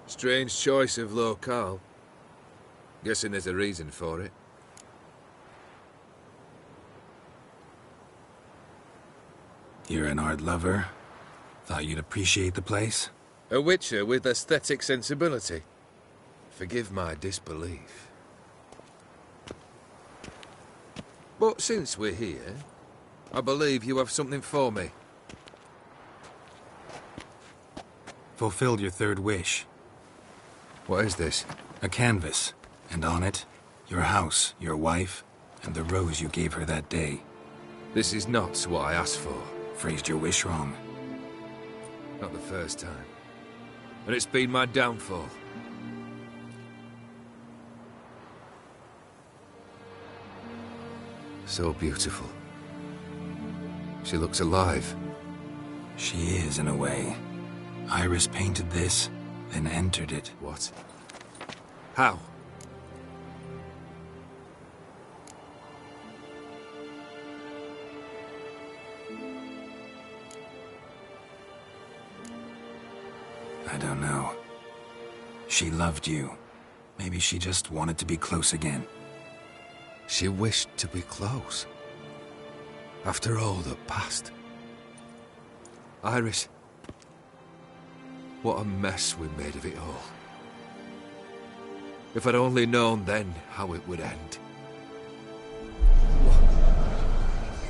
Strange choice of locale. Guessing there's a reason for it. You're an art lover. Thought you'd appreciate the place. A witcher with aesthetic sensibility. Forgive my disbelief. But since we're here, I believe you have something for me. Fulfilled your third wish. What is this? A canvas. And on it, your house, your wife, and the rose you gave her that day. This is not what I asked for. Phrased your wish wrong. Not the first time. And it's been my downfall. So beautiful. She looks alive. She is, in a way. Iris painted this, then entered it. What? How? I don't know. She loved you. Maybe she just wanted to be close again. She wished to be close. After all that passed. Iris. What a mess we made of it all. If I'd only known then how it would end.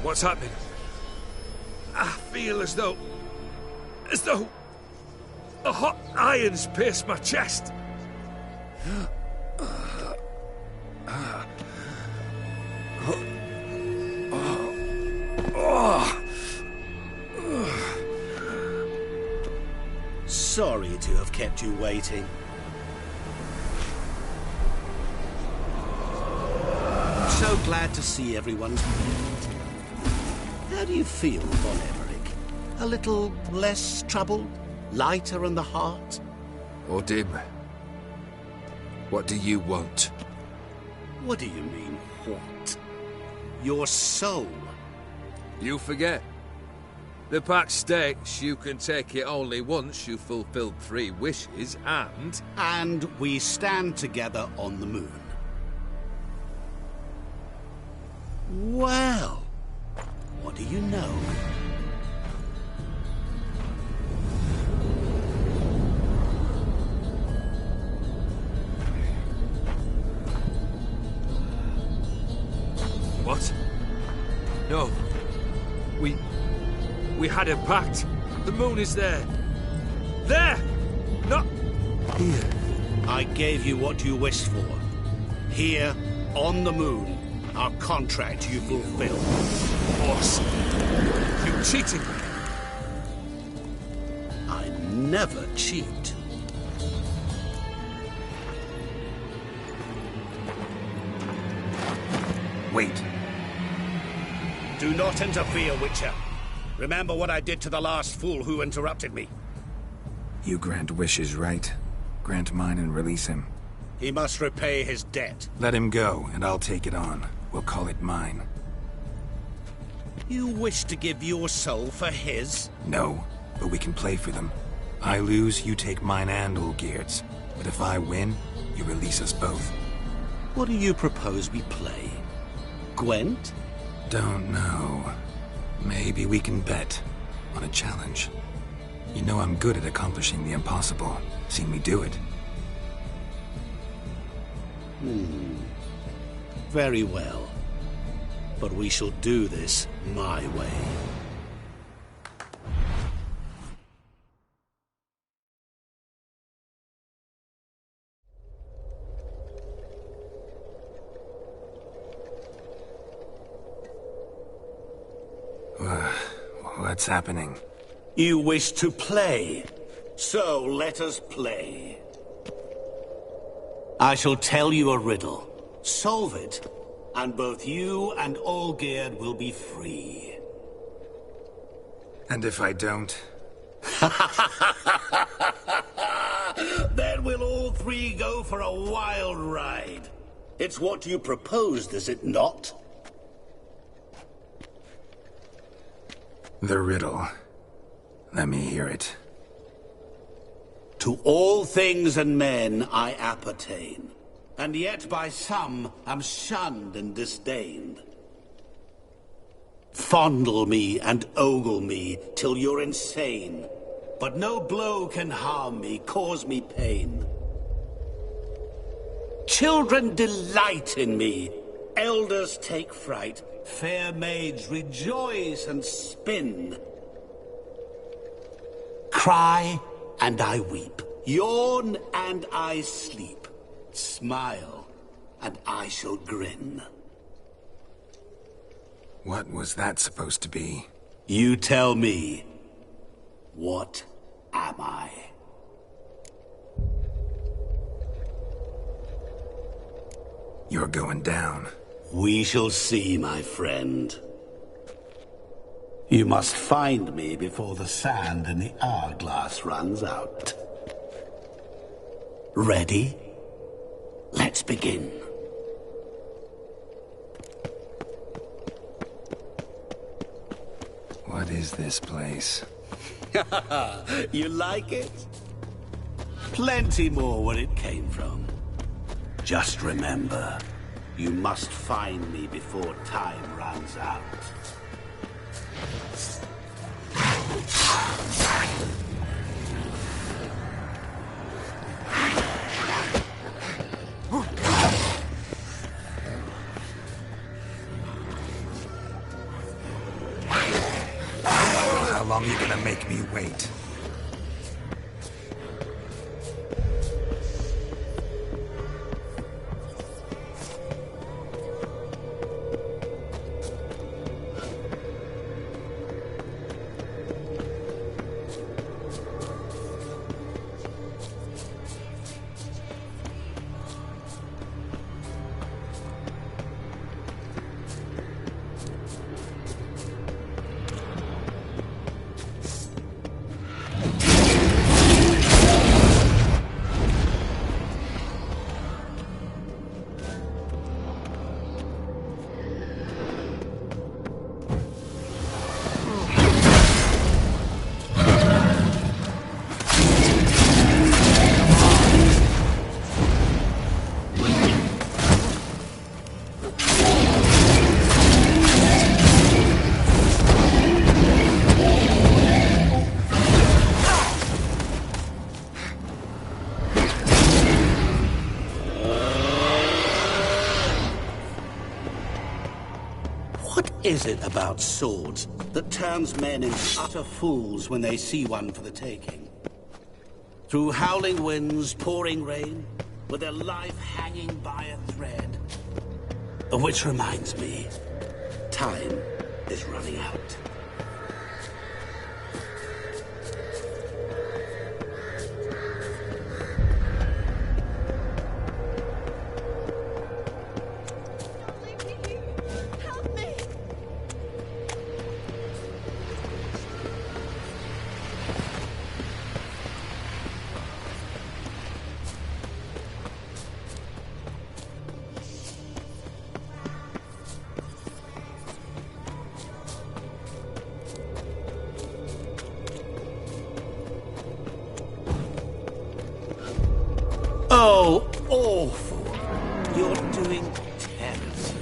What's happening? I feel as though a hot iron's pierced my chest. Sorry to have kept you waiting. So glad to see everyone's moved. How do you feel, Von Everec? A little less troubled? Lighter in the heart? Odim, what do you want? What do you mean, what? Your soul. You forget. The pact states you can take it only once you've fulfilled 3 wishes, and... And we stand together on the moon. Well, what do you know? What? No. We had a pact. The moon is there. There! Not here. I gave you what you wished for. Here, on the moon, our contract you fulfilled. Boss, you cheated me. I never cheat. Wait. Do not interfere, Witcher. Remember what I did to the last fool who interrupted me. You grant wishes, right? Grant mine and release him. He must repay his debt. Let him go, and I'll take it on. We'll call it mine. You wish to give your soul for his? No, but we can play for them. I lose, you take mine and Olgierd's. But if I win, you release us both. What do you propose we play? Gwent? Don't know. Maybe we can bet on a challenge. You know I'm good at accomplishing the impossible. Seen me do it. Very well. But we shall do this my way. What's happening? You wish to play, so let us play. I shall tell you a riddle. Solve it, and both you and Olgierd will be free. And if I don't? Then we'll all 3 go for a wild ride. It's what you proposed, is it not? The riddle. Let me hear it. To all things and men I appertain, and yet by some am shunned and disdained. Fondle me and ogle me till you're insane, but no blow can harm me, cause me pain. Children delight in me, elders take fright, Fair maids, rejoice and spin. Cry, and I weep. Yawn, and I sleep. Smile, and I shall grin. What was that supposed to be? You tell me. What am I? You're going down. We shall see, my friend. You must find me before the sand in the hourglass runs out. Ready? Let's begin. What is this place? You like it? Plenty more where it came from. Just remember, you must find me before time runs out. How long are you gonna make me wait? What is it about swords that turns men into utter fools when they see one for the taking? Through howling winds, pouring rain, with their life hanging by a thread. Which reminds me, time is running out. Oh, awful. You're doing terribly.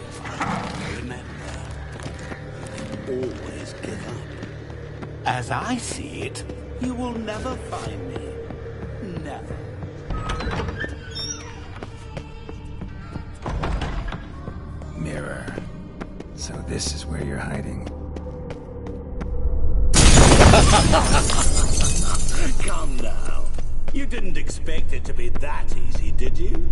Remember, you can always give up. As I see it, you will never find me. Never. Mirror. So this is where you're hiding. Come now. You didn't expect it to be that easy, did you?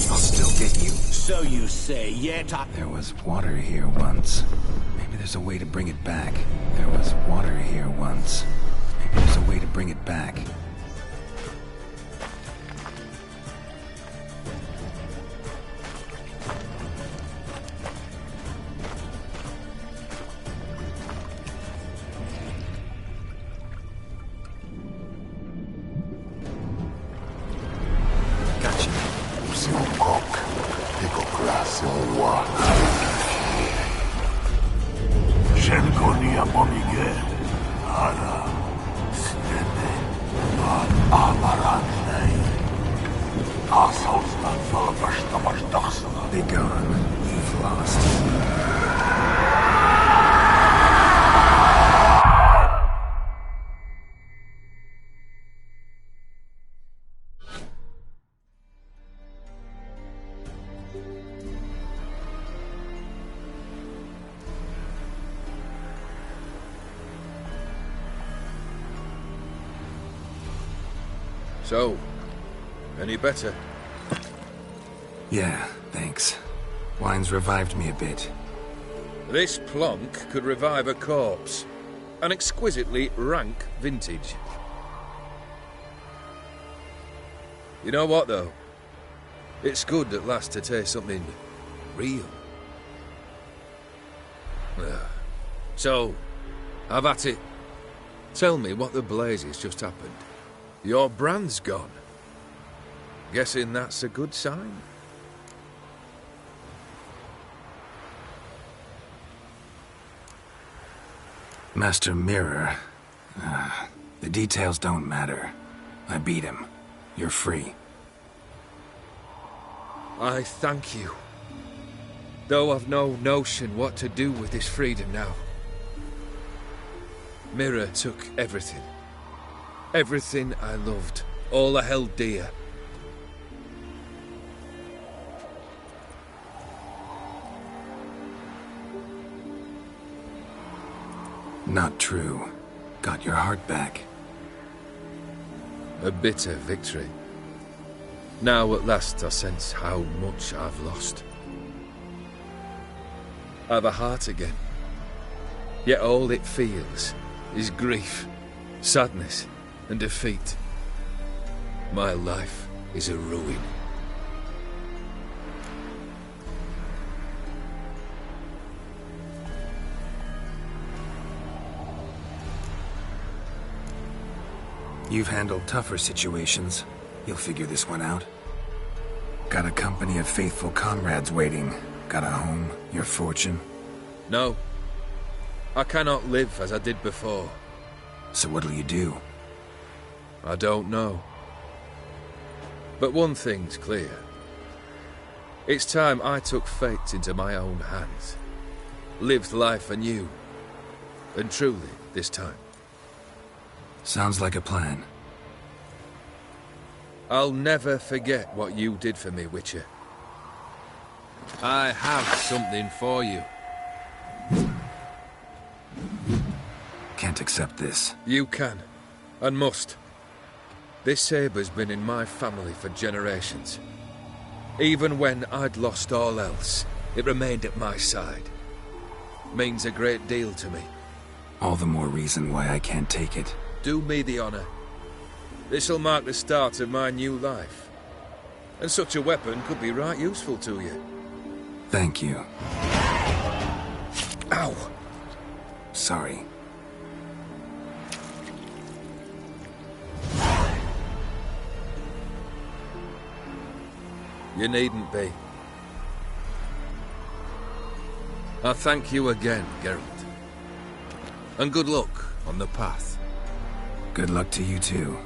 I'll still get you. So you say, yet I... There was water here once. Maybe there's a way to bring it back. There was water here once. Maybe there's a way to bring it back. Be gone. You've lost. So, any better? Yeah, thanks. Wine's revived me a bit. This plonk could revive a corpse. An exquisitely rank vintage. You know what, though? It's good at last to taste something real. So, have at it. Tell me what the blazes just happened. Your brand's gone. Guessing that's a good sign? Master Mirror. The details don't matter. I beat him. You're free. I thank you. Though I've no notion what to do with this freedom now. Mirror took everything. Everything I loved. All I held dear. Not true. Got your heart back. A bitter victory. Now at last I sense how much I've lost. I've a heart again. Yet all it feels is grief, sadness, and defeat. My life is a ruin. You've handled tougher situations. You'll figure this one out. Got a company of faithful comrades waiting. Got a home, your fortune. No. I cannot live as I did before. So what'll you do? I don't know. But one thing's clear. It's time I took fate into my own hands. Lived life anew. And truly, this time. Sounds like a plan. I'll never forget what you did for me, Witcher. I have something for you. Can't accept this. You can, and must. This sabre's been in my family for generations. Even when I'd lost all else, it remained at my side. Means a great deal to me. All the more reason why I can't take it. Do me the honor. This'll mark the start of my new life. And such a weapon could be right useful to you. Thank you. Ow! Sorry. You needn't be. I thank you again, Geralt. And good luck on the path. Good luck to you too.